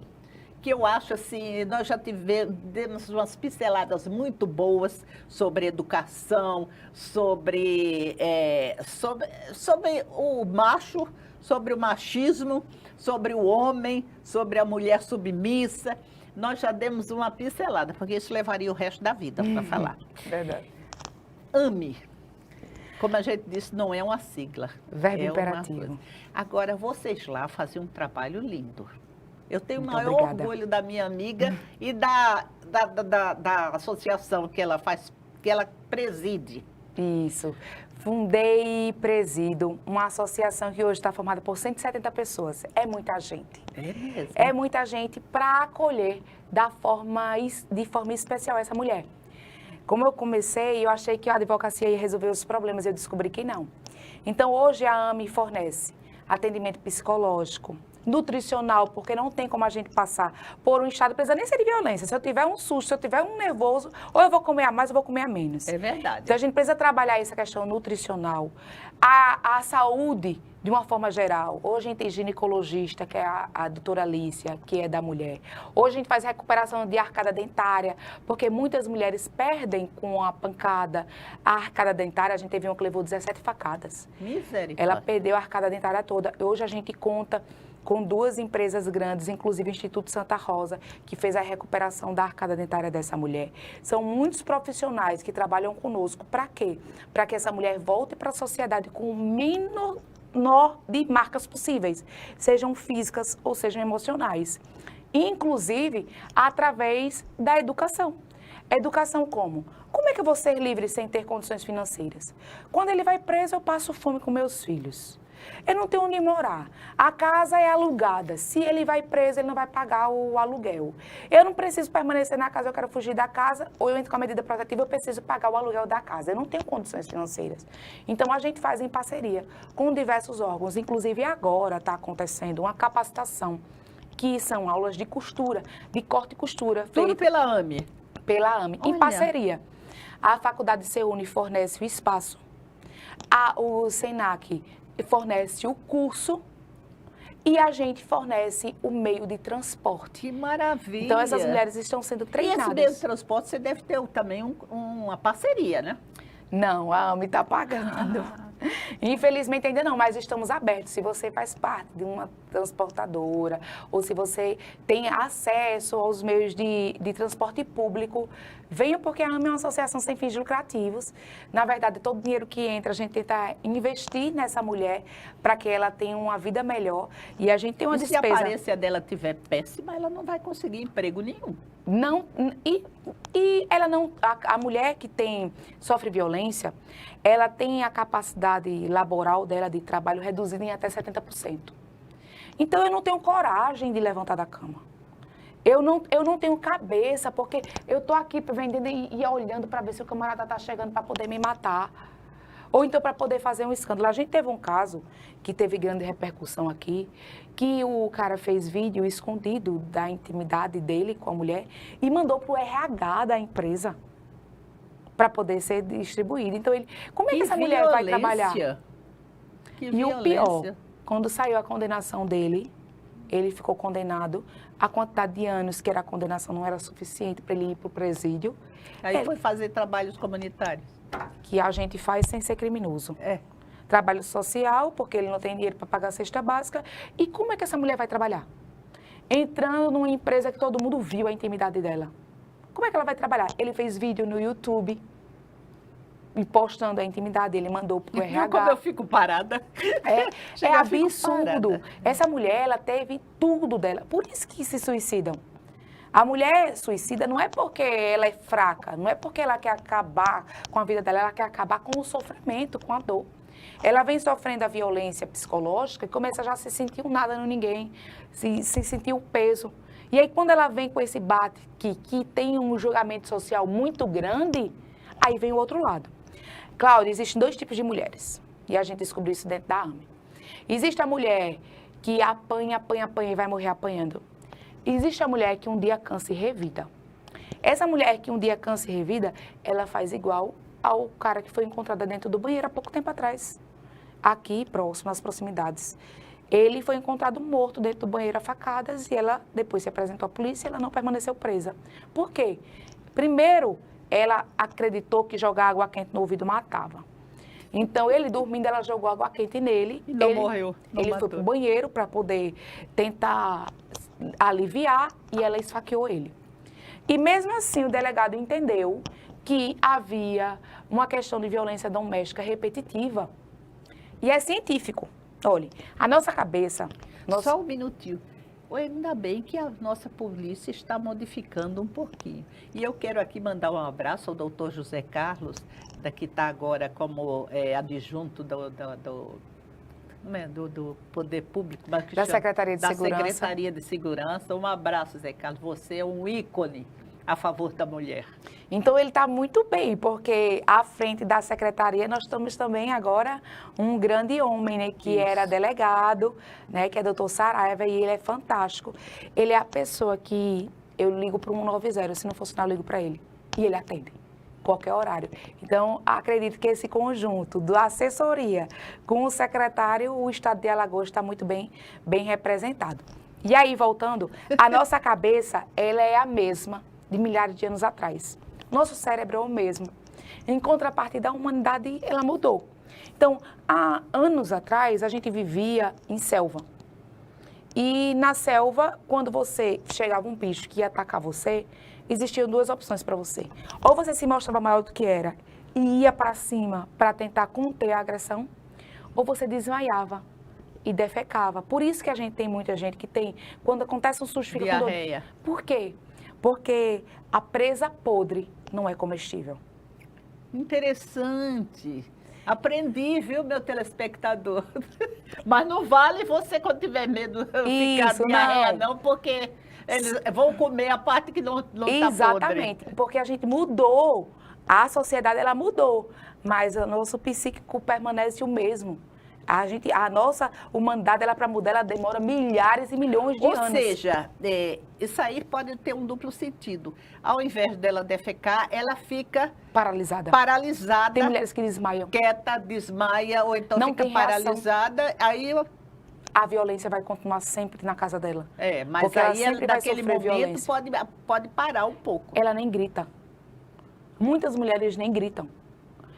Que eu acho assim, nós já tivemos umas pinceladas muito boas sobre educação, sobre o macho, sobre o machismo, sobre o homem, sobre a mulher submissa. Nós já demos uma pincelada, porque isso levaria o resto da vida para falar. Verdade. AME. Como a gente disse, não é uma sigla. Verbo é imperativo. Agora, vocês lá faziam um trabalho lindo. Eu tenho o Muito maior obrigada. orgulho da minha amiga e da associação que ela faz, que ela preside. Isso. Fundei e presido uma associação que hoje está formada por 170 pessoas. É muita gente. É mesmo? É muita gente para acolher de forma especial essa mulher. Como eu comecei, eu achei que a advocacia ia resolver os problemas, eu descobri que não. Então, hoje a AME fornece atendimento psicológico, nutricional, porque não tem como a gente passar por um estado, precisa nem ser de violência. Se eu tiver um susto, se eu tiver um nervoso, ou eu vou comer a mais ou vou comer a menos. É verdade. Então, a gente precisa trabalhar essa questão nutricional, a saúde de uma forma geral. Hoje a gente tem ginecologista, que é a doutora Alicia, que é da mulher. Hoje a gente faz recuperação de arcada dentária, porque muitas mulheres perdem com a pancada a arcada dentária. A gente teve uma que levou 17 facadas. Misericórdia. Ela perdeu a arcada dentária toda. Hoje a gente conta com 2 empresas grandes, inclusive o Instituto Santa Rosa, que fez a recuperação da arcada dentária dessa mulher. São muitos profissionais que trabalham conosco. Para quê? Para que essa mulher volte para a sociedade com o menor de marcas possíveis, sejam físicas ou sejam emocionais. Inclusive, através da educação. Educação como? Como é que eu vou ser livre sem ter condições financeiras? Quando ele vai preso, eu passo fome com meus filhos. Eu não tenho onde morar. A casa é alugada. Se ele vai preso, ele não vai pagar o aluguel. Eu não preciso permanecer na casa, eu quero fugir da casa, ou eu entro com a medida protetiva, eu preciso pagar o aluguel da casa. Eu não tenho condições financeiras. Então, a gente faz em parceria com diversos órgãos. Inclusive, agora está acontecendo uma capacitação, que são aulas de costura, de corte e costura. Tudo pela AME? Pela AME, em parceria. A Faculdade CEUNI fornece o espaço. O SENAC fornece o curso e a gente fornece o meio de transporte. Que maravilha! Então, essas mulheres estão sendo treinadas. E esse meio de transporte, você deve ter também uma parceria, né? Não, a AME está pagando. Infelizmente ainda não, mas estamos abertos. Se você faz parte de uma transportadora ou se você tem acesso aos meios de transporte público, venha, porque a AME é uma associação sem fins lucrativos. Na verdade, todo o dinheiro que entra, a gente tenta investir nessa mulher para que ela tenha uma vida melhor. E a gente tem uma despesa. Se a aparência dela estiver péssima, ela não vai conseguir emprego nenhum. Não, e ela não, a mulher que sofre violência, ela tem a capacidade laboral dela de trabalho reduzida em até 70%. Então, eu não tenho coragem de levantar da cama. Eu não tenho cabeça, porque eu estou aqui vendendo e olhando para ver se o camarada está chegando para poder me matar. Ou então para poder fazer um escândalo. A gente teve um caso que teve grande repercussão aqui, que o cara fez vídeo escondido da intimidade dele com a mulher e mandou para o RH da empresa para poder ser distribuído. Então, como é que essa mulher vai trabalhar? E o pior, quando saiu a condenação dele, ele ficou condenado, a quantidade de anos que era a condenação não era suficiente para ele ir para o presídio. Aí foi fazer trabalhos comunitários. Que a gente faz sem ser criminoso. Trabalho social, porque ele não tem dinheiro para pagar a cesta básica. E como é que essa mulher vai trabalhar? Entrando numa empresa que todo mundo viu a intimidade dela. Como é que ela vai trabalhar? Ele fez vídeo no YouTube, postando a intimidade, ele mandou para o RH. Viu como eu fico parada? É absurdo. Essa mulher, ela teve tudo dela. Por isso que se suicidam. A mulher suicida não é porque ela é fraca, não é porque ela quer acabar com a vida dela, ela quer acabar com o sofrimento, com a dor. Ela vem sofrendo a violência psicológica e começa já a se sentir um nada no ninguém, se sentir um peso. E aí, quando ela vem com esse bate que tem um julgamento social muito grande, aí vem o outro lado. Cláudia, existem 2 tipos de mulheres, e a gente descobriu isso dentro da AME. Existe a mulher que apanha e vai morrer apanhando. Existe a mulher que um dia cansa e revida. Essa mulher que um dia cansa e revida, ela faz igual ao cara que foi encontrado dentro do banheiro há pouco tempo atrás. Aqui, próximo, nas proximidades. Ele foi encontrado morto dentro do banheiro a facadas e ela depois se apresentou à polícia e ela não permaneceu presa. Por quê? Primeiro, ela acreditou que jogar água quente no ouvido matava. Então, ele dormindo, ela jogou água quente nele. E não morreu. Ele foi para o banheiro para poder tentar aliviar e ela esfaqueou ele. E mesmo assim, o delegado entendeu que havia uma questão de violência doméstica repetitiva. E é científico. Olhe, a nossa cabeça... Só um minutinho. Ainda bem que a nossa polícia está modificando um pouquinho. E eu quero aqui mandar um abraço ao doutor José Carlos, que está agora como adjunto do Poder Público. Da Secretaria de Segurança. Da Secretaria de Segurança. Um abraço, Zé Carlos. Você é um ícone a favor da mulher. Então, ele está muito bem, porque à frente da secretaria nós temos também agora um grande homem, né, que era delegado, né, que é doutor Saraiva, e ele é fantástico. Ele é a pessoa que eu ligo para o 190, se não funcionar, eu ligo para ele. E ele atende, qualquer horário. Então, acredito que esse conjunto da assessoria com o secretário, o estado de Alagoas está muito bem representado. E aí, voltando, a nossa cabeça, ela é a mesma de milhares de anos atrás. Nosso cérebro é o mesmo. Em contrapartida, a humanidade, ela mudou. Então, há anos atrás, a gente vivia em selva. E na selva, quando você chegava um bicho que ia atacar você, existiam duas opções para você. Ou você se mostrava maior do que era e ia para cima para tentar conter a agressão, ou você desmaiava e defecava. Por isso que a gente tem muita gente que tem, quando acontece um susto, fica com dor. Diarreia. Por quê? Porque a presa podre não é comestível. Interessante. Aprendi, viu, meu telespectador? Mas não vale você, quando tiver medo, ficar diarreia, não, porque eles vão comer a parte que não está podre. Exatamente, porque a gente mudou, a sociedade ela mudou, mas o nosso psíquico permanece o mesmo. A nossa humanidade, ela para mudar, ela demora milhares e milhões de anos. Ou seja, isso aí pode ter um duplo sentido. Ao invés dela defecar, ela fica paralisada. Paralisada. Tem mulheres que desmaiam. Quieta, desmaia, ou então não fica paralisada. Aí a violência vai continuar sempre na casa dela. Mas porque aí naquele momento pode parar um pouco. Ela nem grita. Muitas mulheres nem gritam.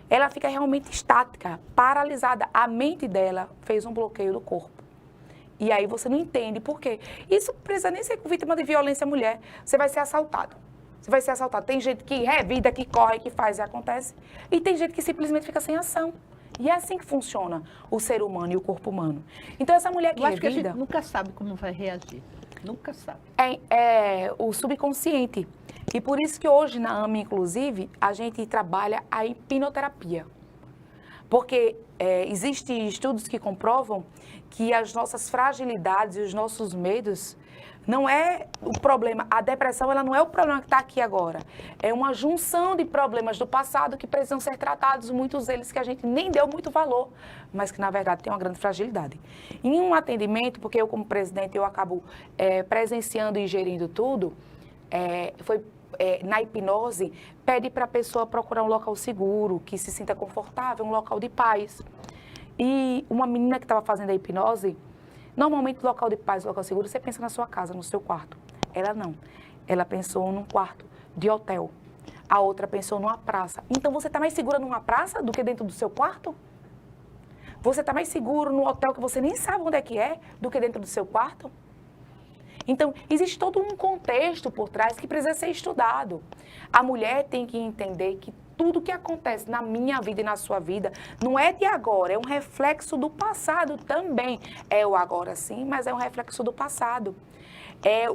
Ela fica realmente estática, paralisada. A mente dela fez um bloqueio do corpo. E aí você não entende por quê. Isso precisa nem ser vítima de violência mulher. Você vai ser assaltado. Você vai ser assaltado. Tem gente que revida, que corre, que faz e acontece. E tem gente que simplesmente fica sem ação. E é assim que funciona o ser humano e o corpo humano. Então essa mulher que Eu acho que a revida... gente nunca sabe como vai reagir. Nunca sabe. É o subconsciente. E por isso que hoje na AME, inclusive, a gente trabalha a hipnoterapia. Porque existem estudos que comprovam que as nossas fragilidades e os nossos medos não é o problema. A depressão, ela não é o problema que está aqui agora. É uma junção de problemas do passado que precisam ser tratados, muitos deles que a gente nem deu muito valor, mas que, na verdade, tem uma grande fragilidade. Em um atendimento, porque eu, como presidente, eu acabo presenciando e gerindo tudo, na hipnose, pede para a pessoa procurar um local seguro, que se sinta confortável, um local de paz. E uma menina que estava fazendo a hipnose, normalmente local de paz, local seguro, você pensa na sua casa, no seu quarto. Ela não. Ela pensou num quarto de hotel. A outra pensou numa praça. Então, você está mais segura numa praça do que dentro do seu quarto? Você está mais seguro num hotel que você nem sabe onde é do que dentro do seu quarto? Então, existe todo um contexto por trás que precisa ser estudado. A mulher tem que entender que tudo que acontece na minha vida e na sua vida não é de agora, é um reflexo do passado também. É o agora sim, mas é um reflexo do passado.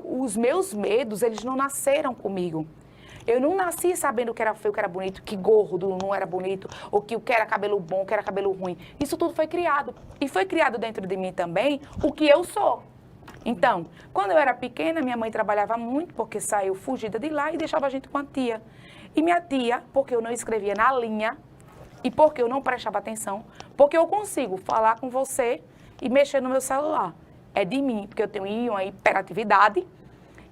Os meus medos, eles não nasceram comigo. Eu não nasci sabendo que era feio, que era bonito, que gordo não era bonito, ou que o que era cabelo bom, que era cabelo ruim. Isso tudo foi criado. E foi criado dentro de mim também o que eu sou. Então, quando eu era pequena, minha mãe trabalhava muito, porque saiu fugida de lá e deixava a gente com a tia. E minha tia, porque eu não escrevia na linha e porque eu não prestava atenção, porque eu consigo falar com você e mexer no meu celular. É de mim, porque eu tenho uma hiperatividade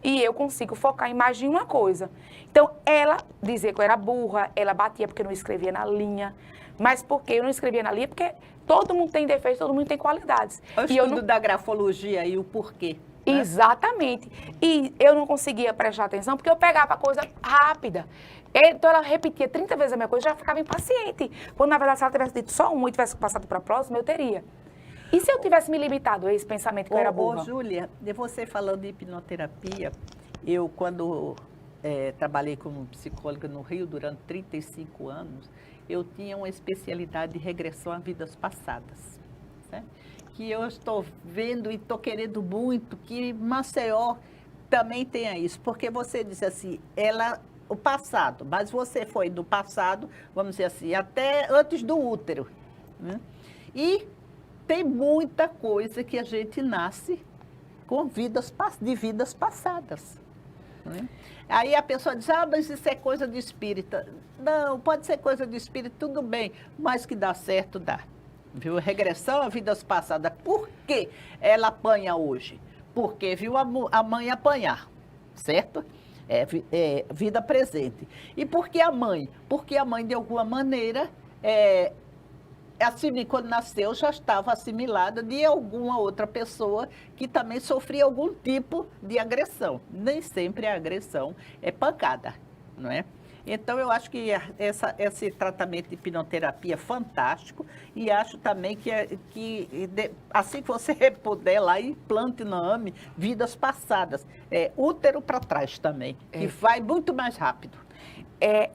e eu consigo focar em mais de uma coisa. Então, ela dizia que eu era burra, ela batia porque eu não escrevia na linha. Mas porque eu não escrevia na linha? Porque todo mundo tem defeitos, todo mundo tem qualidades. O estudo da grafologia e o porquê. Né? Exatamente. E eu não conseguia prestar atenção porque eu pegava a coisa rápida. Então, ela repetia 30 vezes a minha coisa e já ficava impaciente. Quando, na verdade, se ela tivesse dito só uma e tivesse passado para a próxima, eu teria. E se eu tivesse me limitado a esse pensamento que eu era burra? Júlia, de você falando de hipnoterapia, eu, quando trabalhei como psicóloga no Rio durante 35 anos, eu tinha uma especialidade de regressão a vidas passadas, né? Que eu estou vendo e estou querendo muito que Maceió também tenha isso, porque você disse assim, o passado, mas você foi do passado, vamos dizer assim, até antes do útero, né? E tem muita coisa que a gente nasce com de vidas passadas, né? Aí a pessoa diz, mas isso é coisa de espírita. Não, pode ser coisa de espírita, tudo bem, mas que dá certo, dá. Viu? Regressão a vidas passadas. Por que ela apanha hoje? Porque viu a mãe apanhar, certo? Vida presente. E por que a mãe? Porque a mãe, de alguma maneira, assim, quando nasceu, já estava assimilada de alguma outra pessoa que também sofria algum tipo de agressão. Nem sempre a agressão é pancada, não é? Então, eu acho que esse tratamento de hipnoterapia é fantástico e acho também que assim que você puder lá, implante no AME vidas passadas. Útero para trás também, que vai muito mais rápido.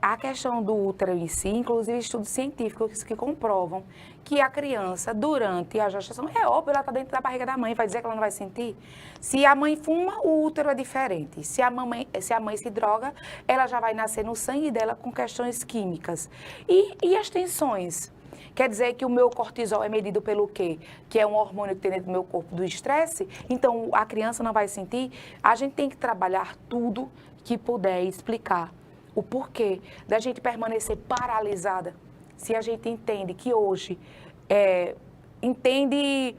A questão do útero em si, inclusive estudos científicos que comprovam que a criança, durante a gestação, é óbvio, ela está dentro da barriga da mãe, vai dizer que ela não vai sentir? Se a mãe fuma, o útero é diferente. Se a mãe se droga, ela já vai nascer no sangue dela com questões químicas. E as tensões? Quer dizer que o meu cortisol é medido pelo quê? Que é um hormônio que tem dentro do meu corpo do estresse? Então, a criança não vai sentir? A gente tem que trabalhar tudo que puder explicar o porquê da gente permanecer paralisada. Se a gente entende que hoje, entende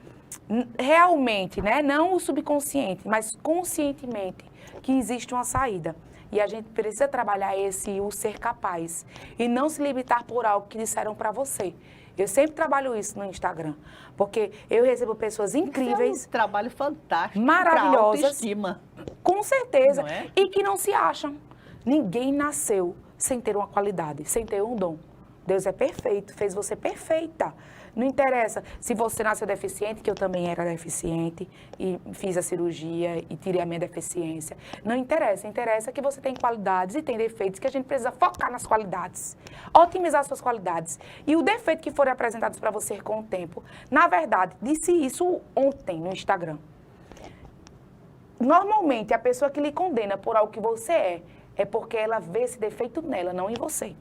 realmente, né? Não o subconsciente, mas conscientemente, que existe uma saída. E a gente precisa trabalhar o ser capaz e não se limitar por algo que disseram para você. Eu sempre trabalho isso no Instagram, porque eu recebo pessoas incríveis. Isso é um trabalho fantástico, maravilhosas, autoestima. Com certeza, Não é? E que não se acham. Ninguém nasceu sem ter uma qualidade, sem ter um dom. Deus é perfeito, fez você perfeita. Não interessa se você nasceu deficiente, que eu também era deficiente, e fiz a cirurgia e tirei a minha deficiência. Não interessa, interessa que você tem qualidades e tem defeitos, que a gente precisa focar nas qualidades, otimizar suas qualidades. E o defeito que forem apresentados para você com o tempo, na verdade, disse isso ontem no Instagram. Normalmente, a pessoa que lhe condena por algo que você é porque ela vê esse defeito nela, não em você.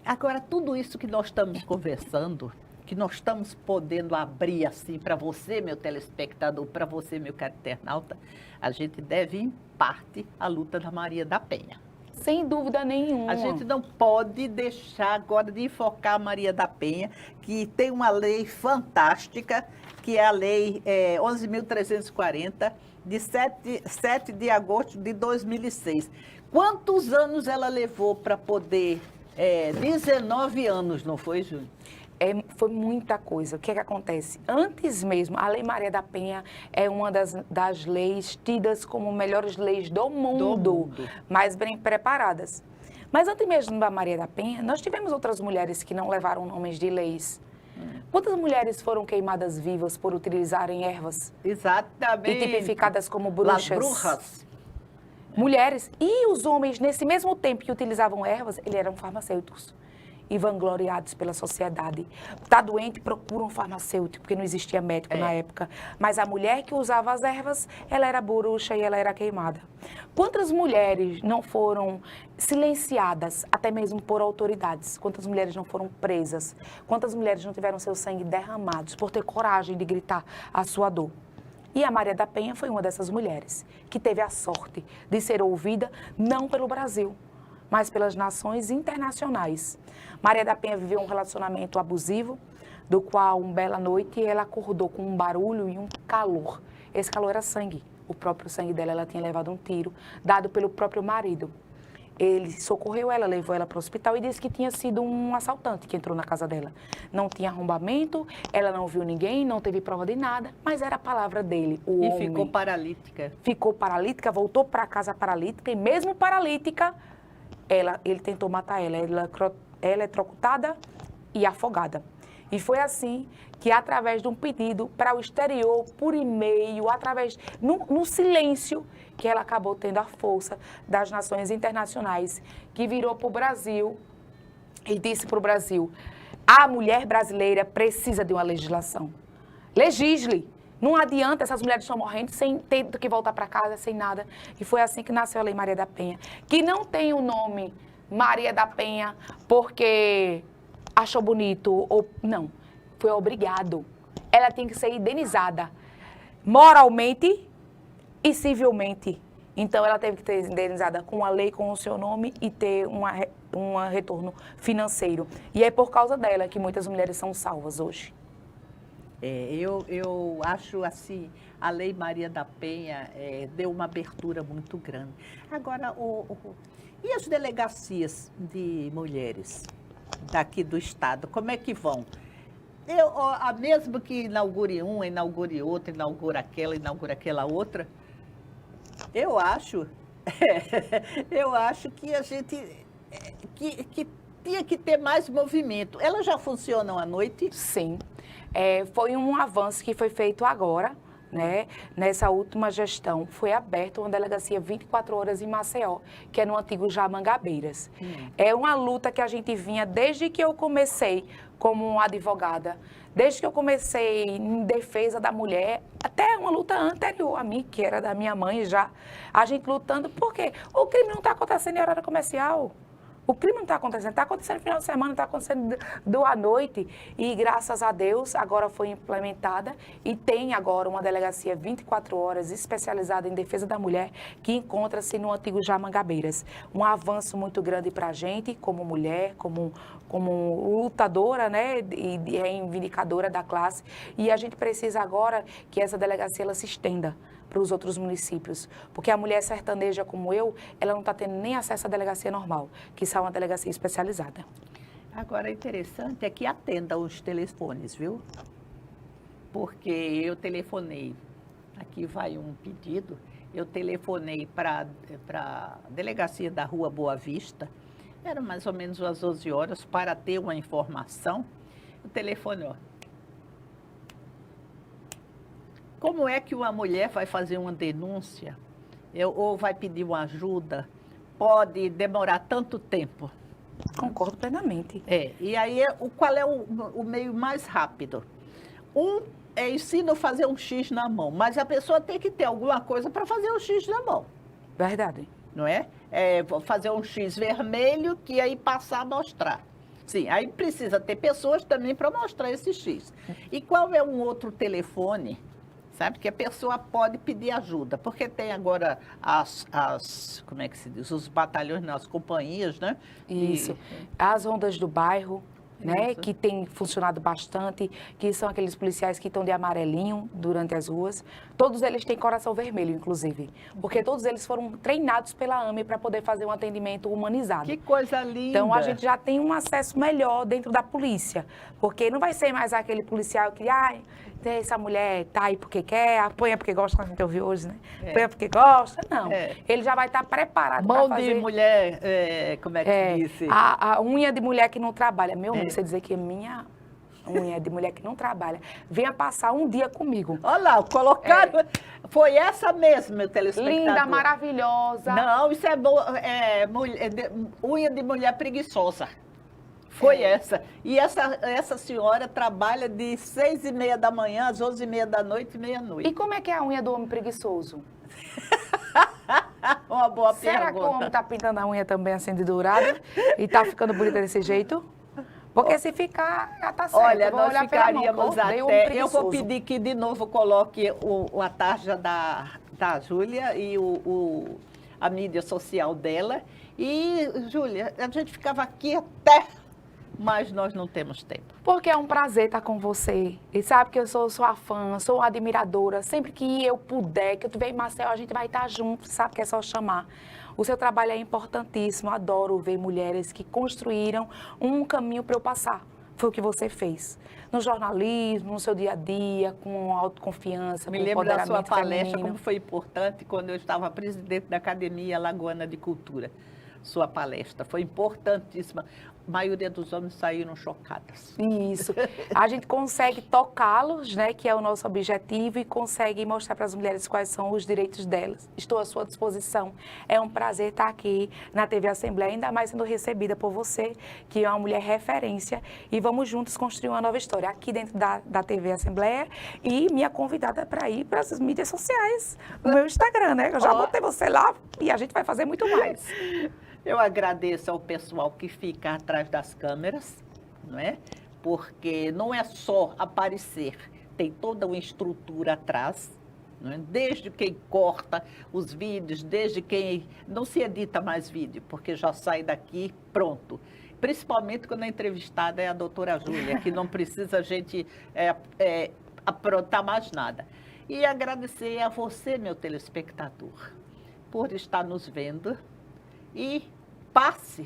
Agora, tudo isso que nós estamos conversando, que nós estamos podendo abrir assim para você, meu telespectador, para você, meu caro internauta, a gente deve, em parte, a luta da Maria da Penha. Sem dúvida nenhuma. A gente não pode deixar agora de enfocar a Maria da Penha, que tem uma lei fantástica, que é a Lei 11.340, de 7 de agosto de 2006. Quantos anos ela levou para poder... 19 anos, não foi, Júlia? Foi muita coisa. O que é que acontece? Antes mesmo, a Lei Maria da Penha é uma das leis tidas como melhores leis do mundo, mais bem preparadas. Mas antes mesmo da Maria da Penha, nós tivemos outras mulheres que não levaram nomes de leis. Quantas mulheres foram queimadas vivas por utilizarem ervas? Exatamente. E tipificadas como bruxas? Las brujas. Mulheres. E os homens, nesse mesmo tempo que utilizavam ervas, eles eram farmacêuticos e vangloriados pela sociedade. Está doente, procura um farmacêutico, porque não existia médico na época. Mas a mulher que usava as ervas, ela era bruxa e ela era queimada. Quantas mulheres não foram silenciadas, até mesmo por autoridades? Quantas mulheres não foram presas? Quantas mulheres não tiveram seu sangue derramado por ter coragem de gritar a sua dor? E a Maria da Penha foi uma dessas mulheres que teve a sorte de ser ouvida não pelo Brasil, mas pelas nações internacionais. Maria da Penha viveu um relacionamento abusivo, do qual, uma bela noite, ela acordou com um barulho e um calor. Esse calor era sangue. O próprio sangue dela, ela tinha levado um tiro, dado pelo próprio marido. Ele socorreu ela, levou ela para o hospital e disse que tinha sido um assaltante que entrou na casa dela. Não tinha arrombamento, ela não viu ninguém, não teve prova de nada, mas era a palavra dele, o homem. E ficou paralítica. Ficou paralítica, voltou para casa paralítica e mesmo paralítica, ele tentou matar ela. Ela é eletrocutada e afogada. E foi assim que, através de um pedido para o exterior, por e-mail, no silêncio, que ela acabou tendo a força das nações internacionais, que virou para o Brasil e disse para o Brasil: a mulher brasileira precisa de uma legislação. Legisle. Não adianta, essas mulheres estão morrendo sem ter que voltar para casa, sem nada. E foi assim que nasceu a Lei Maria da Penha, que não tem o nome Maria da Penha porque achou bonito ou não. Foi obrigado. Ela tem que ser indenizada moralmente e civilmente. Então, ela teve que ser indenizada com a lei, com o seu nome e ter um retorno financeiro. E é por causa dela que muitas mulheres são salvas hoje. Eu acho assim, a Lei Maria da Penha deu uma abertura muito grande. Agora, e as delegacias de mulheres daqui do estado, como é que vão? Mesmo que inaugure uma, inaugure outra, inaugura aquela outra, eu acho que a gente que tinha que ter mais movimento. Elas já funcionam à noite? Sim. Foi um avanço que foi feito agora, né? Nessa última gestão, foi aberta uma delegacia 24 horas em Maceió, que é no antigo Jamangabeiras. É uma luta que a gente vinha desde que eu comecei como advogada, desde que eu comecei em defesa da mulher, até uma luta anterior a mim, que era da minha mãe já, a gente lutando, porque o crime não está acontecendo em horário comercial. O crime não está acontecendo no final de semana, está acontecendo à noite. E graças a Deus, agora foi implementada e tem agora uma delegacia 24 horas especializada em defesa da mulher, que encontra-se no antigo Jamangabeiras. Um avanço muito grande para a gente, como mulher, como lutadora, né, e reivindicadora da classe. E a gente precisa agora que essa delegacia ela se estenda para os outros municípios, porque a mulher sertaneja como eu, ela não está tendo nem acesso à delegacia normal, que são uma delegacia especializada. Agora, interessante é que atenda os telefones, viu? Porque eu telefonei, aqui vai um pedido, eu telefonei para a delegacia da Rua Boa Vista, era mais ou menos às 11 horas, para ter uma informação. O telefone, ó. Como é que uma mulher vai fazer uma denúncia ou vai pedir uma ajuda? Pode demorar tanto tempo. Concordo plenamente. E aí, qual é o meio mais rápido? Ensina a fazer um X na mão, mas a pessoa tem que ter alguma coisa para fazer um X na mão. Verdade. Não é? Fazer um X vermelho que aí passar a mostrar. Sim, aí precisa ter pessoas também para mostrar esse X. E qual é um outro telefone? Sabe, que a pessoa pode pedir ajuda, porque tem agora como é que se diz, os batalhões, as companhias, né? Isso, as rondas do bairro, né, que tem funcionado bastante, que são aqueles policiais que estão de amarelinho durante as ruas. Todos eles têm coração vermelho, inclusive, porque todos eles foram treinados pela AME para poder fazer um atendimento humanizado. Que coisa linda! Então, a gente já tem um acesso melhor dentro da polícia, porque não vai ser mais aquele policial que, essa mulher tá aí porque quer, apanha porque gosta, como a gente ouviu hoje, né? Apanha porque gosta, não. Ele já vai estar preparado para fazer... Mão de mulher, como é que disse? A unha de mulher que não trabalha. Meu amigo, você dizer que minha unha de mulher que não trabalha, venha passar um dia comigo. Olha lá, colocaram... Foi essa mesmo, meu telespectador. Linda, maravilhosa. Não, isso é boa, unha de mulher preguiçosa. Foi essa. E essa senhora trabalha de 6h30 da manhã às 11h30 da noite, meia-noite. E como é que é a unha do homem preguiçoso? Uma boa pergunta. Será que o homem está pintando a unha também assim de dourada e está ficando bonita desse jeito? Porque se ficar, já está certo. Olha, nós ficaríamos até... Eu vou pedir que de novo coloque a tarja da Júlia e a mídia social dela. E, Júlia, a gente ficava aqui até... Mas nós não temos tempo. Porque é um prazer estar com você. E sabe que eu sou sua fã, sou uma admiradora. Sempre que eu puder, que eu estiver em Maceió, a gente vai estar junto, sabe que é só chamar. O seu trabalho é importantíssimo. Adoro ver mulheres que construíram um caminho para eu passar. Foi o que você fez. No jornalismo, no seu dia a dia, com autoconfiança, com empoderamento feminino. Me lembro da sua palestra, como foi importante quando eu estava presidente da Academia Alagoana de Cultura. Sua palestra foi importantíssima. maioria dos homens saíram chocados. Isso. A gente consegue tocá-los, né, que é o nosso objetivo, e consegue mostrar para as mulheres quais são os direitos delas. Estou à sua disposição. É um prazer estar aqui na TV Assembleia, ainda mais sendo recebida por você, que é uma mulher referência, e vamos juntos construir uma nova história aqui dentro da TV Assembleia, e minha convidada para ir para as mídias sociais, no meu Instagram, né? Eu já botei você lá e a gente vai fazer muito mais. Eu agradeço ao pessoal que fica atrás das câmeras, não é? Porque não é só aparecer, tem toda uma estrutura atrás, não é? Desde quem corta os vídeos, desde quem não se edita mais vídeo, porque já sai daqui pronto. Principalmente quando a entrevistada é a doutora Júlia, que não precisa a gente aprontar mais nada. E agradecer a você, meu telespectador, por estar nos vendo. E passe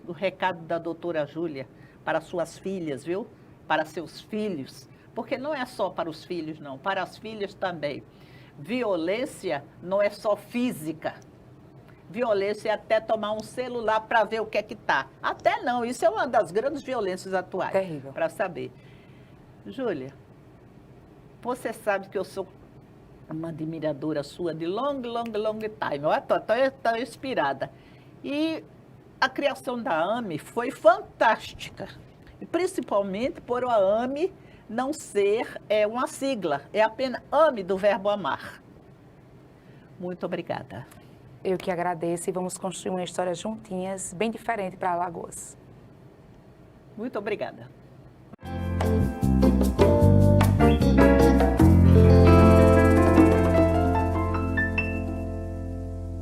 o recado da doutora Júlia para suas filhas, viu? Para seus filhos, porque não é só para os filhos, não, para as filhas também. Violência não é só física. Violência é até tomar um celular para ver o que é que tá. Até não, isso é uma das grandes violências atuais. Terrível. Para saber. Júlia, você sabe que eu sou uma admiradora sua de long time. Eu estou inspirada. E a criação da AME foi fantástica, e principalmente por a AME não ser uma sigla, é apenas AME do verbo amar. Muito obrigada. Eu que agradeço, e vamos construir uma história juntinhas, bem diferente para Alagoas. Muito obrigada.